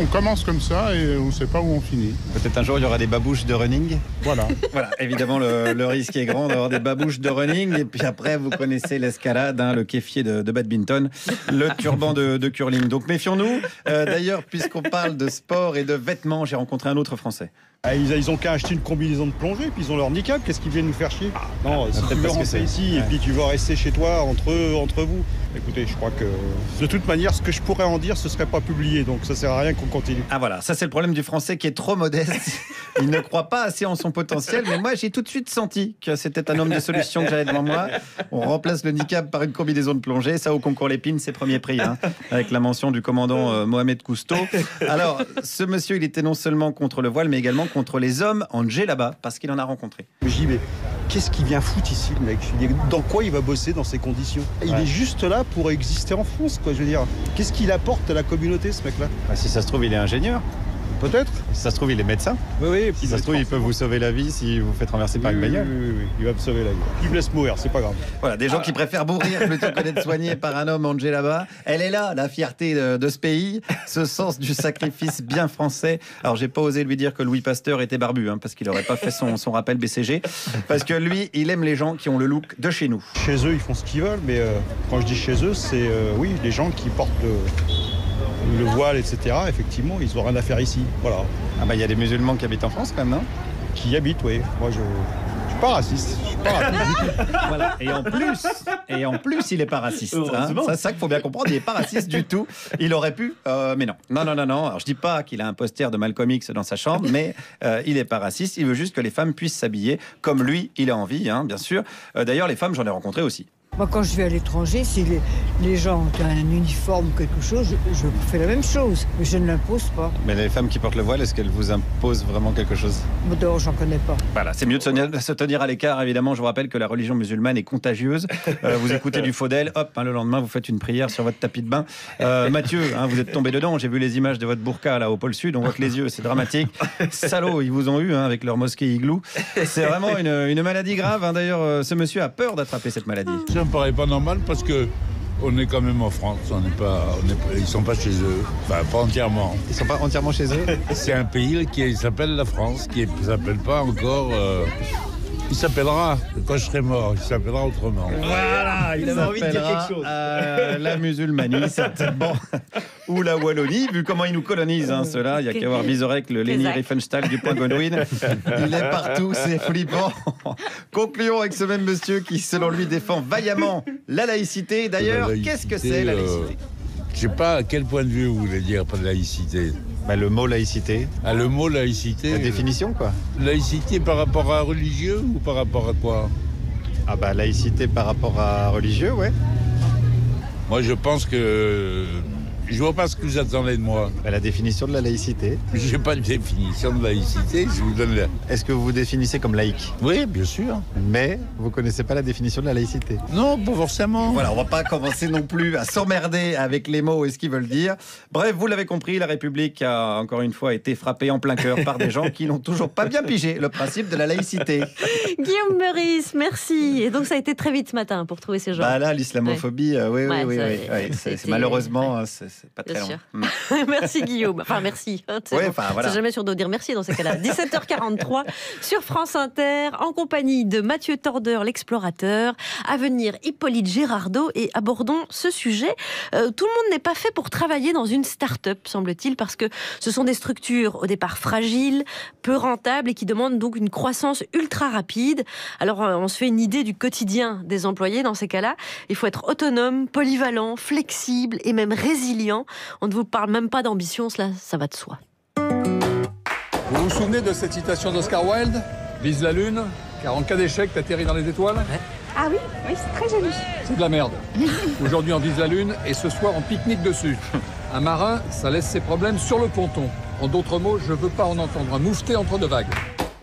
on commence comme ça et on ne sait pas où on finit. Peut-être un jour, il y aura des babouches de running ? Voilà. Voilà, évidemment, le risque est grand d'avoir des babouches de running. Et puis après, vous connaissez l'escalade, le kéfier de badminton, le turban de curling. Donc méfions-nous. D'ailleurs, puisqu'on parle de sport et de vêtements, j'ai rencontré un autre Français. Ils ont qu'à acheter une combinaison de plongée, puis ils ont leur handicap. Qu'est-ce qu'ils viennent nous faire chier ? Non, si tu veux rentrer ici et puis tu vas rester chez toi entre vous. Écoutez, je crois que de toute manière, ce que je pourrais en dire, ce serait pas publié, donc ça sert à rien qu'on continue. Ah voilà, ça c'est le problème du Français qui est trop modeste. Il ne croit pas assez en son potentiel, mais moi j'ai tout de suite senti que c'était un homme de solution que j'avais devant moi. On remplace le handicap par une combinaison de plongée, ça au concours Lépine, c'est premier prix, avec la mention du commandant Mohamed Cousteau. Alors, ce monsieur, il était non seulement contre le voile, mais également contre les hommes en djellaba, parce qu'il en a rencontré. Je dis, mais qu'est-ce qu'il vient foutre ici, le mec ? Je dis, dans quoi il va bosser dans ces conditions ? Il est juste là pour exister en France, quoi. Je veux dire, qu'est-ce qu'il apporte à la communauté, ce mec-là ? Si ça se trouve, il est ingénieur. Peut-être. Si ça se trouve, il est médecin. Oui. Si ça se trouve, il peut vous sauver la vie si vous faites renverser par une bagnole. Oui, il va me sauver la vie. Il me laisse mourir, c'est pas grave. Voilà, des gens qui préfèrent mourir plutôt que d'être soignés par un homme en djellaba. Elle est là, la fierté de ce pays, ce sens du sacrifice bien français. Alors, j'ai pas osé lui dire que Louis Pasteur était barbu, parce qu'il aurait pas fait son rappel BCG. Parce que lui, il aime les gens qui ont le look de chez nous. Chez eux, ils font ce qu'ils veulent, mais quand je dis chez eux, c'est les gens qui portent le voile, etc. Effectivement, ils n'ont rien à faire ici. Voilà. Il y a des musulmans qui habitent en France quand même, non ? Qui habitent, oui. Moi, je suis pas raciste. Voilà. Et en plus, il est pas raciste. Hein. C'est ça qu'il faut bien comprendre. Il est pas raciste du tout. Il aurait pu, mais non. Non. Alors, je dis pas qu'il a un poster de Malcolm X dans sa chambre, mais il est pas raciste. Il veut juste que les femmes puissent s'habiller comme lui, il a envie, hein, bien sûr. D'ailleurs, les femmes, j'en ai rencontré aussi. Moi, quand je vais à l'étranger, si les gens ont un uniforme ou quelque chose, je fais la même chose, mais je ne l'impose pas. Mais les femmes qui portent le voile, est-ce qu'elles vous imposent vraiment quelque chose? Non, j'en connais pas. Voilà, c'est mieux de se tenir à l'écart, évidemment. Je vous rappelle que la religion musulmane est contagieuse. Vous écoutez du Faudel, hop, le lendemain, vous faites une prière sur votre tapis de bain. Mathieu, vous êtes tombé dedans. J'ai vu les images de votre burqa là au pôle sud. On voit que les yeux, c'est dramatique. Salauds, ils vous ont eu avec leur mosquée igloo. C'est vraiment une maladie grave. D'ailleurs, ce monsieur a peur d'attraper cette maladie. Ça me paraît pas normal parce que on est quand même en France, ils sont pas chez eux, enfin pas entièrement. Ils sont pas entièrement chez eux. C'est un pays qui s'appelle la France, qui ne s'appelle pas encore. Il s'appellera, quand je serai mort, il s'appellera autrement. Voilà, il avait envie de dire quelque chose. La musulmanie, certainement. Ou la Wallonie, vu comment ils nous colonisent, ceux-là. Il n'y a qu'à voir Vizorek, le Leni Riefenstahl du point Godwin. Il est partout, c'est flippant. Concluons avec ce même monsieur qui, selon lui, défend vaillamment la laïcité. D'ailleurs, qu'est-ce que c'est la laïcité? Je ne sais pas à quel point de vue vous voulez dire pas de laïcité. Le mot laïcité. Le mot laïcité. La définition, quoi. Laïcité par rapport à religieux ou par rapport à quoi? Laïcité par rapport à religieux, ouais. Moi, je pense que... Je vois pas ce que vous attendez de moi. La définition de la laïcité. Je n'ai pas de définition de laïcité, je vous donne la... Est-ce que vous vous définissez comme laïque? Oui, bien sûr. Mais vous connaissez pas la définition de la laïcité? Non, pas forcément. Voilà, on va pas commencer non plus à s'emmerder avec les mots et ce qu'ils veulent dire. Bref, vous l'avez compris, la République a encore une fois été frappée en plein cœur par des gens qui n'ont toujours pas bien pigé le principe de la laïcité. Guillaume Meurice, merci. Et donc ça a été très vite ce matin pour trouver ces gens. Là, l'islamophobie, oui. C'est malheureusement... C'est pas très long. Merci Guillaume. Enfin, merci. C'est jamais sûr de dire merci dans ces cas-là. 17h43 sur France Inter, en compagnie de Mathieu Tordeur, l'explorateur. À venir, Hippolyte Girardot. Et abordons ce sujet. Tout le monde n'est pas fait pour travailler dans une start-up, semble-t-il, parce que ce sont des structures au départ fragiles, peu rentables et qui demandent donc une croissance ultra rapide. Alors, on se fait une idée du quotidien des employés dans ces cas-là. Il faut être autonome, polyvalent, flexible et même résilient. On ne vous parle même pas d'ambition, cela, ça va de soi. Vous vous souvenez de cette citation d'Oscar Wilde? Vise la lune, car en cas d'échec, t'atterris dans les étoiles. Ah oui, c'est très joli. C'est de la merde. Aujourd'hui, on vise la lune et ce soir, on pique-nique dessus. Un marin, ça laisse ses problèmes sur le ponton. En d'autres mots, je veux pas en entendre un moufter entre deux vagues.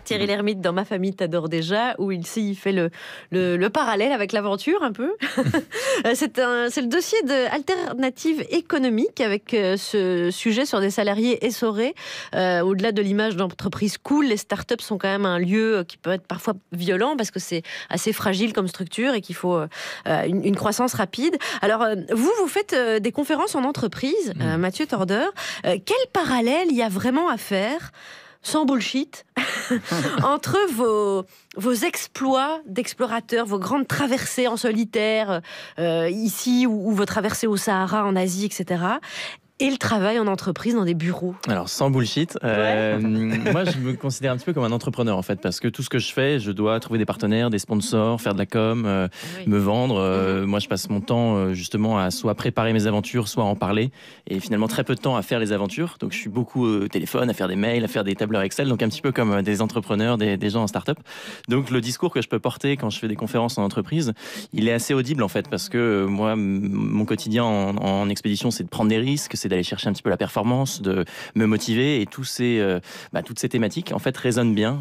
Thierry Lhermitte, dans Ma famille t'adore déjà, où il fait le parallèle avec l'aventure un peu. C'est le dossier d'Alternative économique avec ce sujet sur des salariés essorés. Au-delà de l'image d'entreprise cool, les startups sont quand même un lieu qui peut être parfois violent parce que c'est assez fragile comme structure et qu'il faut une croissance rapide. Alors, vous faites des conférences en entreprise, Mathieu Tordeur. Quel parallèle il y a vraiment à faire, sans bullshit, entre vos exploits d'explorateurs, vos grandes traversées en solitaire, ici, ou vos traversées au Sahara, en Asie, etc., et le travail en entreprise dans des bureaux? Alors, sans bullshit, moi, je me considère un petit peu comme un entrepreneur, en fait, parce que tout ce que je fais, je dois trouver des partenaires, des sponsors, faire de la com, me vendre. Moi, je passe mon temps, justement, à soit préparer mes aventures, soit à en parler, et finalement, très peu de temps à faire les aventures. Donc, je suis beaucoup au téléphone, à faire des mails, à faire des tableurs Excel, donc un petit peu comme des entrepreneurs, des gens en start-up. Donc, le discours que je peux porter quand je fais des conférences en entreprise, il est assez audible, en fait, parce que moi, mon quotidien en expédition, c'est de prendre des risques, c'est d'aller chercher un petit peu la performance, de me motiver, et toutes ces thématiques en fait résonnent bien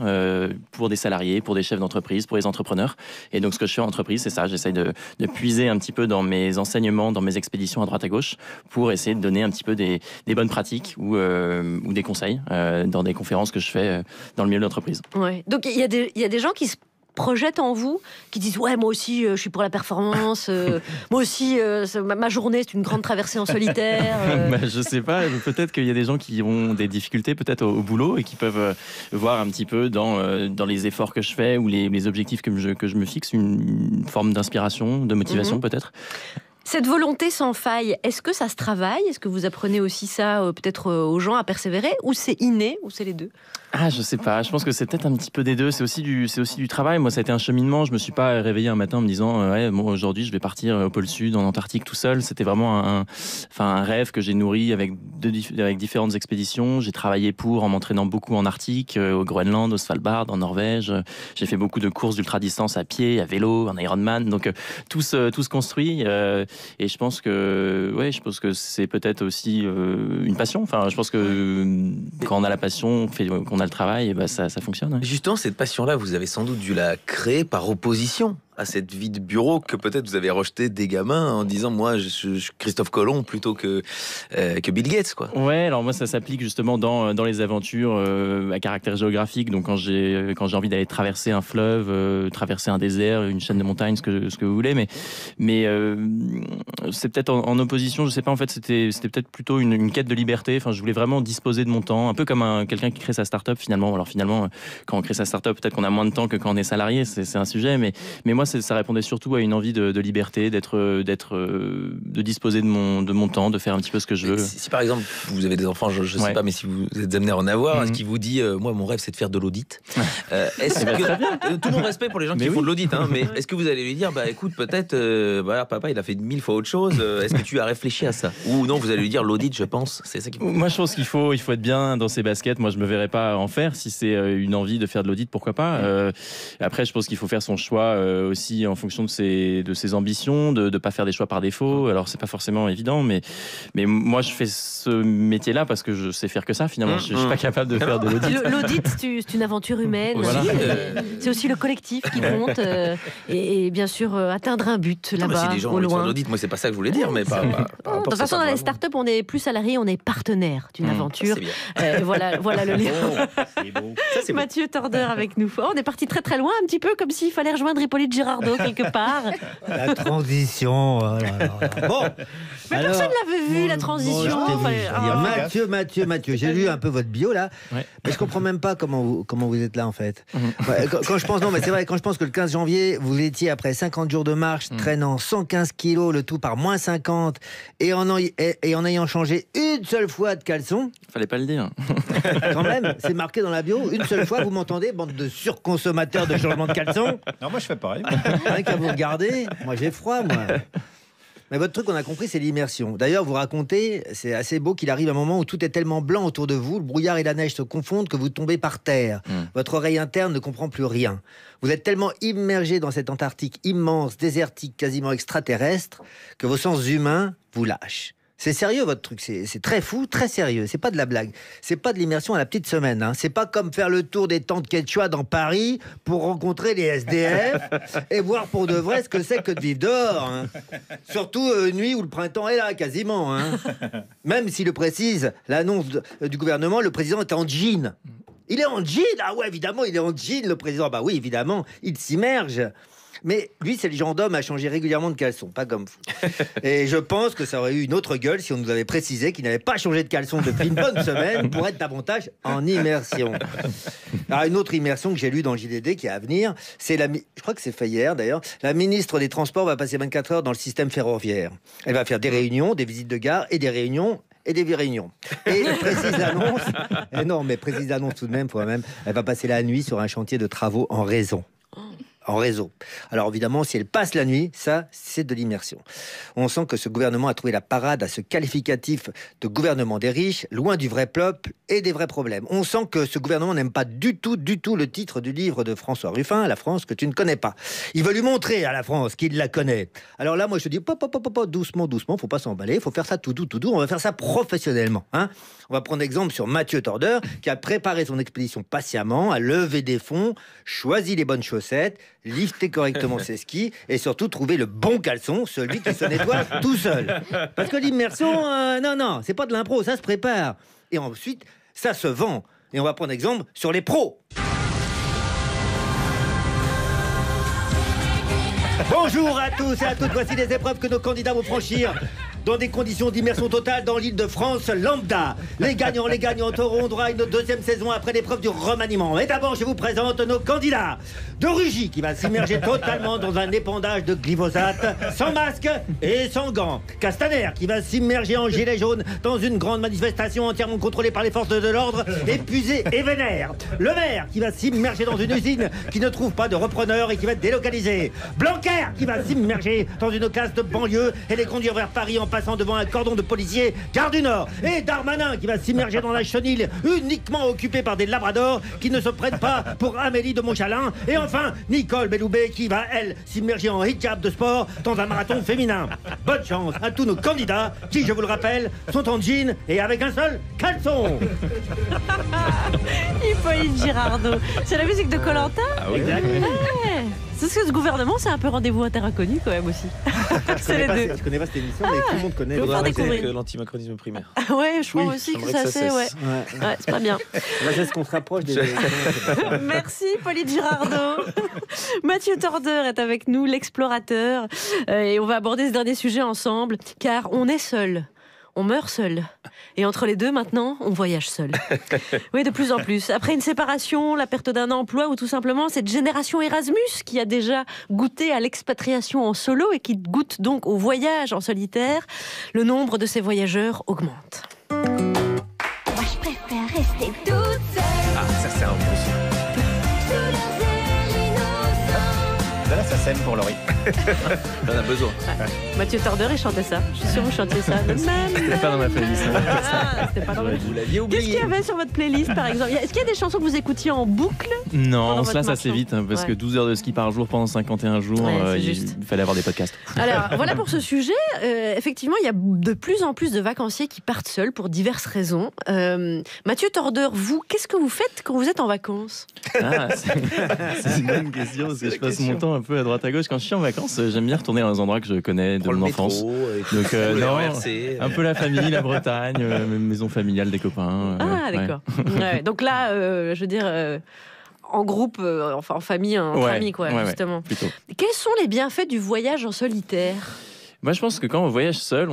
pour des salariés, pour des chefs d'entreprise, pour les entrepreneurs. Et donc ce que je fais en entreprise, c'est ça, j'essaye de puiser un petit peu dans mes enseignements, dans mes expéditions à droite à gauche, pour essayer de donner un petit peu des bonnes pratiques ou des conseils dans des conférences que je fais dans le milieu de l'entreprise. Ouais. Donc il y a des gens qui se projettent en vous, qui disent moi aussi je suis pour la performance, moi aussi ma journée c'est une grande traversée en solitaire. Je sais pas, peut-être qu'il y a des gens qui ont des difficultés peut-être au boulot et qui peuvent voir un petit peu dans les efforts que je fais ou les objectifs que je me fixe une forme d'inspiration, de motivation peut-être. Cette volonté sans faille, est-ce que ça se travaille? Est-ce que vous apprenez aussi ça peut-être aux gens à persévérer? Ou c'est inné? Ou c'est les deux? Ah, je sais pas. Je pense que c'est peut-être un petit peu des deux. C'est aussi du travail. Moi, ça a été un cheminement. Je me suis pas réveillé un matin en me disant ouais, moi aujourd'hui, je vais partir au pôle Sud, en Antarctique, tout seul. C'était vraiment un rêve que j'ai nourri avec différentes expéditions. J'ai travaillé en m'entraînant beaucoup en Arctique, au Groenland, au Svalbard, en Norvège. J'ai fait beaucoup de courses d'ultra-distance à pied, à vélo, en Ironman. Donc tout se construit. Et je pense que c'est peut-être aussi une passion. Enfin, je pense que quand on a la passion, qu'on a le travail, et ça fonctionne. Ouais. Justement, cette passion-là, vous avez sans doute dû la créer par opposition à cette vie de bureau que peut-être vous avez rejetée des gamins en disant moi je suis Christophe Colomb plutôt que Bill Gates, quoi. Ouais, alors moi ça s'applique justement dans les aventures à caractère géographique. Donc quand j'ai envie d'aller traverser un fleuve, traverser un désert, une chaîne de montagnes, ce que vous voulez, mais c'est peut-être en opposition, je sais pas, en fait c'était peut-être plutôt une quête de liberté. Enfin, je voulais vraiment disposer de mon temps, un peu comme quelqu'un qui crée sa start-up finalement. Alors finalement, quand on crée sa start-up, peut-être qu'on a moins de temps que quand on est salarié, c'est un sujet, mais moi ça répondait surtout à une envie de liberté, de disposer de mon temps, de faire un petit peu ce que je veux. Si par exemple vous avez des enfants, je sais pas, mais si vous êtes amené à en avoir, est-ce qu'il vous dit moi mon rêve c'est de faire de l'audit? Est-ce que tout mon respect pour les gens qui font de l'audit, hein, mais est-ce que vous allez lui dire écoute peut-être papa il a fait 1000 fois autre chose, est-ce que tu as réfléchi à ça? Ou non, vous allez lui dire l'audit, je pense, c'est ça qui. Moi je pense qu'il faut être bien dans ses baskets. Moi je me verrais pas en faire. Si c'est une envie de faire de l'audit, pourquoi pas. Après je pense qu'il faut faire son choix aussi en fonction de ses ambitions, de pas faire des choix par défaut. Alors c'est pas forcément évident, mais moi je fais ce métier-là parce que je sais faire que ça finalement. Je suis pas capable de faire de l'audit. L'audit c'est une aventure humaine. Voilà. C'est aussi le collectif qui compte et bien sûr atteindre un but là-bas si les gens au loin. L'audit, moi c'est pas ça que je voulais dire, mais pas. De toute façon dans les startups on est plus salarié, on est partenaire d'une aventure. Voilà le lien. C'est Mathieu Torder avec nous. On est parti très très loin, un petit peu comme s'il fallait rejoindre Hippolyte Girardot quelque part. La transition. Bon. Mais alors, personne l'avait vu, la transition. Mathieu, j'ai lu un peu votre bio là, mais je comprends même pas comment vous êtes là en fait. Quand je pense, non mais c'est vrai, quand je pense que le 15 janvier, vous étiez après 50 jours de marche, traînant 115 kilos, le tout par moins 50, et en ayant changé une seule fois de caleçon. Fallait pas le dire. Quand même, c'est marqué dans la bio, une seule fois, vous m'entendez, bande de surconsommateurs de changement de caleçon. Non, moi je fais pareil. Rien qu'à vous regarder, moi j'ai froid, moi. Mais votre truc, on a compris, c'est l'immersion. D'ailleurs, vous racontez, c'est assez beau qu'il arrive un moment où tout est tellement blanc autour de vous, le brouillard et la neige se confondent que vous tombez par terre. Votre oreille interne ne comprend plus rien. Vous êtes tellement immergé dans cette Antarctique immense, désertique, quasiment extraterrestre, que vos sens humains vous lâchent. C'est sérieux votre truc, c'est très fou, très sérieux. C'est pas de la blague, c'est pas de l'immersion à la petite semaine. Hein. C'est pas comme faire le tour des tentes quechua dans Paris pour rencontrer les SDF et voir pour de vrai ce que c'est que de vivre dehors. Hein. Surtout nuit où le printemps est là, quasiment. Hein. Même s'il le précise, l'annonce du gouvernement, le président est en jean. Il est en jean? Ah ouais, évidemment, il est en jean, le président. Bah oui, évidemment, il s'immerge. Mais lui, c'est le genre d'homme à changer régulièrement de caleçon, pas comme vous. Et je pense que ça aurait eu une autre gueule si on nous avait précisé qu'il n'avait pas changé de caleçon depuis une bonne semaine pour être davantage en immersion. Alors, une autre immersion que j'ai lue dans le JDD qui est à venir, c'est je crois que c'est fait hier d'ailleurs, la ministre des Transports va passer 24 heures dans le système ferroviaire. Elle va faire des réunions, des visites de gare et des réunions. Et des réunions. Et précise l'annonce, précise l'annonce tout de même, elle va passer la nuit sur un chantier de travaux en réseau. Alors évidemment, si elle passe la nuit, ça, c'est de l'immersion. On sent que ce gouvernement a trouvé la parade à ce qualificatif de gouvernement des riches, loin du vrai peuple et des vrais problèmes. On sent que ce gouvernement n'aime pas du tout le titre du livre de François Ruffin, La France que tu ne connais pas. Il veut lui montrer à la France qu'il la connaît. Alors là, moi, je dis, doucement, faut pas s'emballer, faut faire ça tout doux, on va faire ça professionnellement. Hein. On va prendre exemple sur Mathieu Torder, qui a préparé son expédition patiemment, a levé des fonds, choisi les bonnes chaussettes, lifter correctement ses skis et surtout trouver le bon caleçon, celui qui se nettoie tout seul. Parce que l'immersion, non, c'est pas de l'impro, ça se prépare. Et ensuite, ça se vend. Et on va prendre exemple sur les pros. Bonjour à tous et à toutes, voici les épreuves que nos candidats vont franchir. dans des conditions d'immersion totale dans l'île de France lambda. Les gagnants auront droit à une deuxième saison après l'épreuve du remaniement. Et d'abord, je vous présente nos candidats. De Rugy qui va s'immerger totalement dans un épandage de glyphosate, sans masque et sans gants. Castaner qui va s'immerger en gilet jaune dans une grande manifestation entièrement contrôlée par les forces de l'ordre, épuisé et vénère. Le maire qui va s'immerger dans une usine qui ne trouve pas de repreneur et qui va être délocalisé. Blanquer qui va s'immerger dans une classe de banlieue et les conduire vers Paris en passant devant un cordon de policiers Gare du Nord. Et Darmanin qui va s'immerger dans la chenille uniquement occupée par des labradors qui ne se prennent pas pour Amélie de Montchalin. Et enfin, Nicole Belloubet qui va, elle, s'immerger en hijab de sport dans un marathon féminin. Bonne chance à tous nos candidats qui, je vous le rappelle, sont en jean et avec un seul caleçon. Hippolyte Girardot. C'est la musique de Koh-Lanta ? Ah oui, exact. Ouais. C'est ce que ce gouvernement, c'est un peu rendez-vous inter-inconnu quand même aussi. C'est les deux. Je connais pas cette émission, mais tout le monde connaît. Il faudra arrêter que l'antimacronisme primaire. Ouais, je crois aussi que ça c'est. Ouais, c'est pas bien. C'est ce qu'on se rapproche des. Merci, Hippolyte Girardot. Mathieu Torder est avec nous, l'explorateur. Et on va aborder ce dernier sujet ensemble, car on est seul. On meurt seul. Et entre les deux, maintenant, on voyage seul. Oui, de plus en plus. Après une séparation, la perte d'un emploi ou tout simplement cette génération Erasmus qui a déjà goûté à l'expatriation en solo et qui goûte donc au voyage en solitaire, le nombre de ces voyageurs augmente. Moi, je préfère rester toute seule. Ah, ça c'est un bon son. Là, ça sème pour Laurie. On a besoin. Mathieu Torder, il chantait ça. Je suis sûre que vous chantiez ça. C'était pas dans ma playlist. C'était pas dans ma Vous l'aviez oublié. Qu'est-ce qu'il y avait sur votre playlist, par exemple ? Est-ce qu'il y a des chansons que vous écoutiez en boucle ? Non, ça c'est vite, hein, parce que 12 heures de ski par jour pendant 51 jours, il fallait avoir des podcasts. Alors, voilà pour ce sujet. Effectivement, il y a de plus en plus de vacanciers qui partent seuls pour diverses raisons. Mathieu Torder, vous, qu'est-ce que vous faites quand vous êtes en vacances ? C'est une bonne question, parce que je passe mon temps un peu à droite à gauche. Quand je suis en vacances, j'aime bien retourner dans les endroits que je connais de mon enfance. Donc, un peu la famille, la Bretagne, maison familiale des copains. D'accord. Ouais, donc là, je veux dire, en groupe, enfin en famille, entre amis, quoi, justement. Plutôt. Quels sont les bienfaits du voyage en solitaire ? Moi, je pense que quand on voyage seul,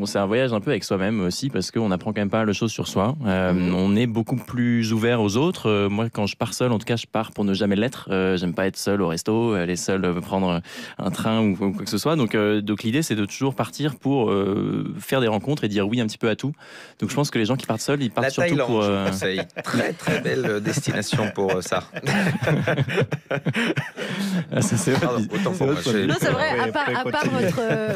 c'est un voyage un peu avec soi-même aussi, parce qu'on apprend quand même pas mal de choses sur soi. On est beaucoup plus ouvert aux autres. Moi, quand je pars seul, en tout cas, je pars pour ne jamais l'être. J'aime pas être seul au resto, aller seul prendre un train ou quoi que ce soit. Donc l'idée, c'est de toujours partir pour faire des rencontres et dire oui un petit peu à tout. Donc je pense que les gens qui partent seuls, ils partent surtout pour... je conseille. Très très belle destination pour ça. C'est vrai, à part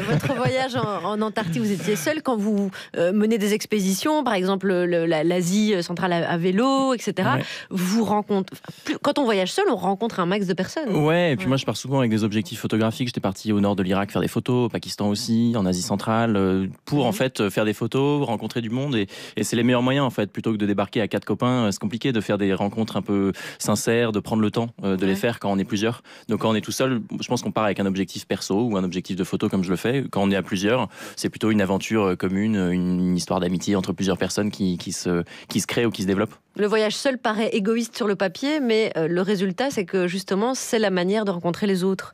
votre voyage en Antarctique, vous étiez seul. Quand vous menez des expéditions, par exemple l'Asie centrale à vélo, etc., vous rencontrez... Quand on voyage seul, on rencontre un max de personnes. Ouais, et puis moi je pars souvent avec des objectifs photographiques. J'étais parti au nord de l'Irak faire des photos, au Pakistan aussi, en Asie centrale, pour en fait faire des photos, rencontrer du monde. Et c'est les meilleurs moyens en fait, plutôt que de débarquer à 4 copains. C'est compliqué de faire des rencontres un peu sincères, de prendre le temps de les faire quand on est plusieurs. Donc quand on est tout seul, je pense qu'on part avec un objectif perso ou un objectif de photo comme je le fais. Quand on est à plusieurs, c'est plutôt une aventure commune, une histoire d'amitié entre plusieurs personnes qui se créent ou qui se développent. Le voyage seul paraît égoïste sur le papier, mais le résultat, c'est que justement, c'est la manière de rencontrer les autres.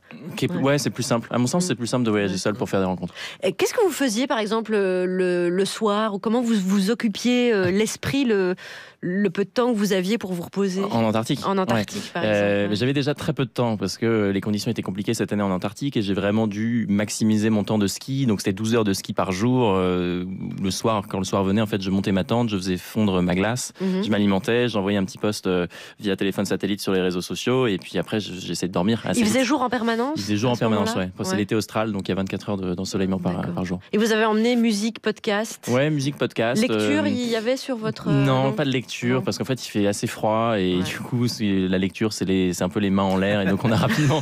Ouais, c'est plus simple. À mon sens, c'est plus simple de voyager seul pour faire des rencontres. Et qu'est-ce que vous faisiez, par exemple, le soir, ou comment vous vous occupiez l'esprit, le peu de temps que vous aviez pour vous reposer ? En Antarctique. En Antarctique, par exemple. J'avais déjà très peu de temps parce que les conditions étaient compliquées cette année en Antarctique et j'ai vraiment dû maximiser mon temps de ski. Donc c'était 12 heures de ski par jour. Le soir, quand le soir venait, en fait, je montais ma tente, je faisais fondre ma glace, je m'alimentais, j'envoyais un petit post via téléphone satellite sur les réseaux sociaux et puis après, j'essayais de dormir. Il faisait jour en permanence ? Il faisait jour en permanence, ouais. C'est l'été austral, donc il y a 24 heures d'ensoleillement par jour. Et vous avez emmené musique, podcast ? Ouais, musique, podcast. Lecture, il y avait sur votre... Non, pas de lecture, parce qu'en fait, il fait assez froid et du coup, la lecture, c'est un peu les mains en l'air et donc on a rapidement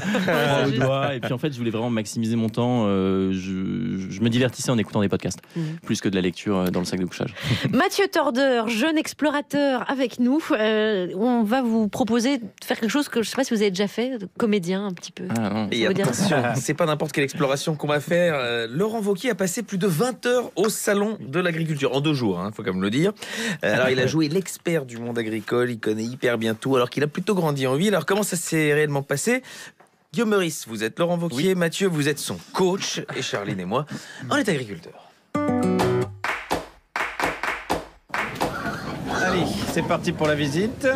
au doigt. Et puis en fait, je voulais vraiment maximiser mon temps. Je me divertissais en écoutant des podcasts, plus que de la lecture dans le sac de couchage. Mathieu Torder, jeune explorateur avec nous. On va vous proposer de faire quelque chose que je ne sais pas si vous avez déjà fait, de comédien un petit peu. Ah non. Et attention, c'est pas n'importe quelle exploration qu'on va faire. Laurent Wauquiez a passé plus de 20 heures au salon de l'agriculture, en 2 jours, faut quand même le dire. Alors il a joué l'expert du monde agricole, il connaît hyper bien tout, alors qu'il a plutôt grandi en ville. Alors comment ça s'est réellement passé ? Guillaume Meurice, vous êtes Laurent Wauquiez, Mathieu, vous êtes son coach, et Charline et moi, on est agriculteurs. Allez, c'est parti pour la visite.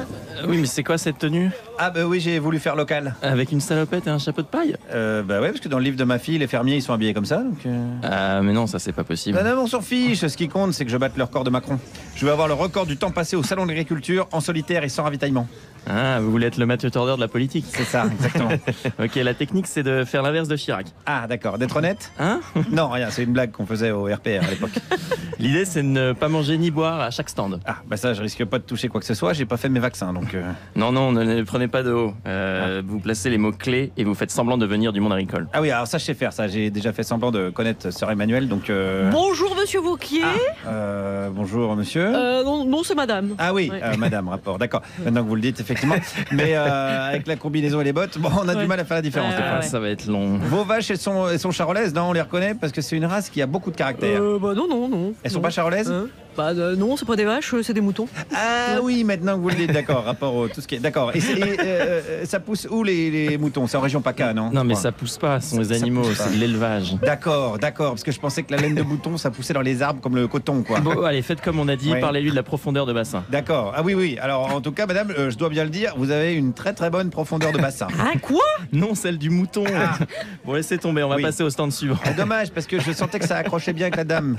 Oui, mais c'est quoi cette tenue? Ah bah oui, j'ai voulu faire local. Avec une salopette et un chapeau de paille? Bah ouais, parce que dans le livre de ma fille, les fermiers, ils sont habillés comme ça. Donc Ah, mais non, ça c'est pas possible. Non, on s'en fiche. Ce qui compte, c'est que je batte le record de Macron. Je veux avoir le record du temps passé au salon de l'agriculture, en solitaire et sans ravitaillement. Ah, vous voulez être le Mathieu Tordeur de la politique? C'est ça, exactement. Ok, la technique c'est de faire l'inverse de Chirac. Ah d'accord, d'être honnête? Hein? Non, rien, c'est une blague qu'on faisait au RPR à l'époque. L'idée c'est de ne pas manger ni boire à chaque stand. Ah bah ça, je risque pas de toucher quoi que ce soit, j'ai pas fait mes vaccins donc... Non, ne prenez pas de haut. Vous placez les mots-clés et vous faites semblant de venir du monde agricole. Ah oui, alors ça je sais faire, ça j'ai déjà fait semblant de connaître Sœur Emmanuel donc... Bonjour Monsieur Vauquier. Bonjour monsieur. Non, c'est madame. Ah oui, Ouais. madame, rapport, d'accord. Maintenant que vous le dites, effectivement. Mais avec la combinaison et les bottes, bon, on a du mal à faire la différence. des fois. Ça va être long. Vos vaches, elles sont charolaises, non? On les reconnaît parce que c'est une race qui a beaucoup de caractère. Bah non. Elles sont pas charolaises? Non, c'est pas des vaches, c'est des moutons. Ah oui, maintenant que vous le dites, d'accord, rapport au tout ce qui est... D'accord. Et ça pousse où les moutons? C'est en région PACA, non? Non, mais ça pousse pas, ce sont les animaux, c'est de l'élevage. D'accord, parce que je pensais que la laine de mouton, ça poussait dans les arbres comme le coton, quoi. Bon, allez, faites comme on a dit, Ouais. parlez-lui de la profondeur de bassin. D'accord. Ah oui. Alors, en tout cas, madame, je dois bien le dire, vous avez une très très bonne profondeur de bassin. Ah, quoi? Non, celle du mouton. Bon, laissez tomber, on va passer au stand suivant. Dommage, parce que je sentais que ça accrochait bien avec la dame.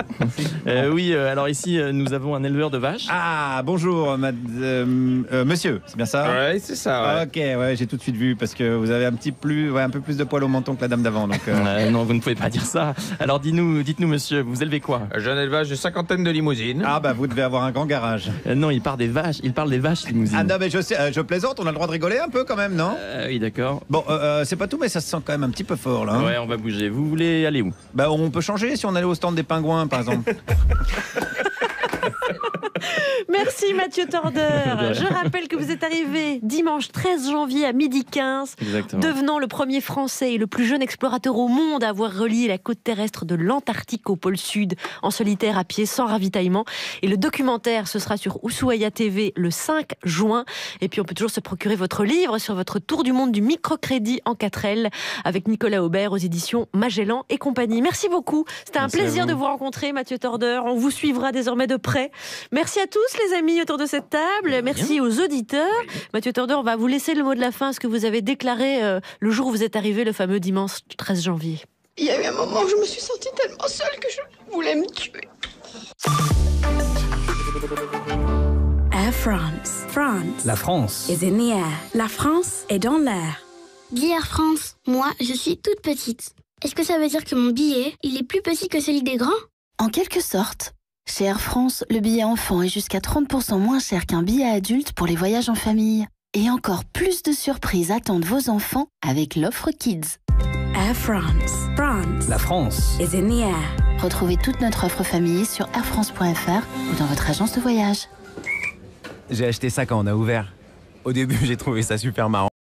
Oui, alors ici, nous avons un éleveur de vaches. Ah, bonjour, monsieur, c'est bien ça? Ouais, c'est ça. Ouais. Ok, ouais, j'ai tout de suite vu, parce que vous avez un peu plus de poils au menton que la dame d'avant. Donc, non, vous ne pouvez pas dire ça. Alors dites-nous, monsieur, vous élevez quoi? J'ai un élevage de 50 de limousines. Ah bah vous devez avoir un grand garage. Non, il parle des vaches limousines. Ah non, mais je sais, je plaisante, on a le droit de rigoler un peu quand même, non? Oui, d'accord. Bon, c'est pas tout, mais ça se sent quand même un petit peu fort, là. Hein. Ouais, on va bouger. Vous voulez aller où? Bah on peut changer si on allait au stand des pingouins, par exemple. Merci Mathieu Tordeur. Je rappelle que vous êtes arrivé dimanche 13 janvier à 12h15, Exactement. devenant le premier Français et le plus jeune explorateur au monde à avoir relié la côte terrestre de l'Antarctique au pôle Sud en solitaire à pied sans ravitaillement. Et le documentaire, ce sera sur Ushuaïa TV le 5 juin. Et puis on peut toujours se procurer votre livre sur votre tour du monde du microcrédit en 4L avec Nicolas Aubert aux éditions Magellan et compagnie. Merci beaucoup. C'était un plaisir de vous rencontrer, Mathieu Tordeur. On vous suivra désormais de près. Merci à tous les amis autour de cette table. Merci aux auditeurs. Mathieu Tordeur, on va vous laisser le mot de la fin, ce que vous avez déclaré le jour où vous êtes arrivé, le fameux dimanche 13 janvier. Il y a eu un moment où je me suis sentie tellement seule que je voulais me tuer. Air France. France. La France. Is in the air. La France est dans l'air. Dis Air France, moi, je suis toute petite. Est-ce que ça veut dire que mon billet, il est plus petit que celui des grands? En quelque sorte. Chez Air France, le billet enfant est jusqu'à 30% moins cher qu'un billet adulte pour les voyages en famille. Et encore plus de surprises attendent vos enfants avec l'offre Kids. Air France. France. La France. Is in the air. Retrouvez toute notre offre famille sur airfrance.fr ou dans votre agence de voyage. J'ai acheté ça quand on a ouvert. Au début, j'ai trouvé ça super marrant.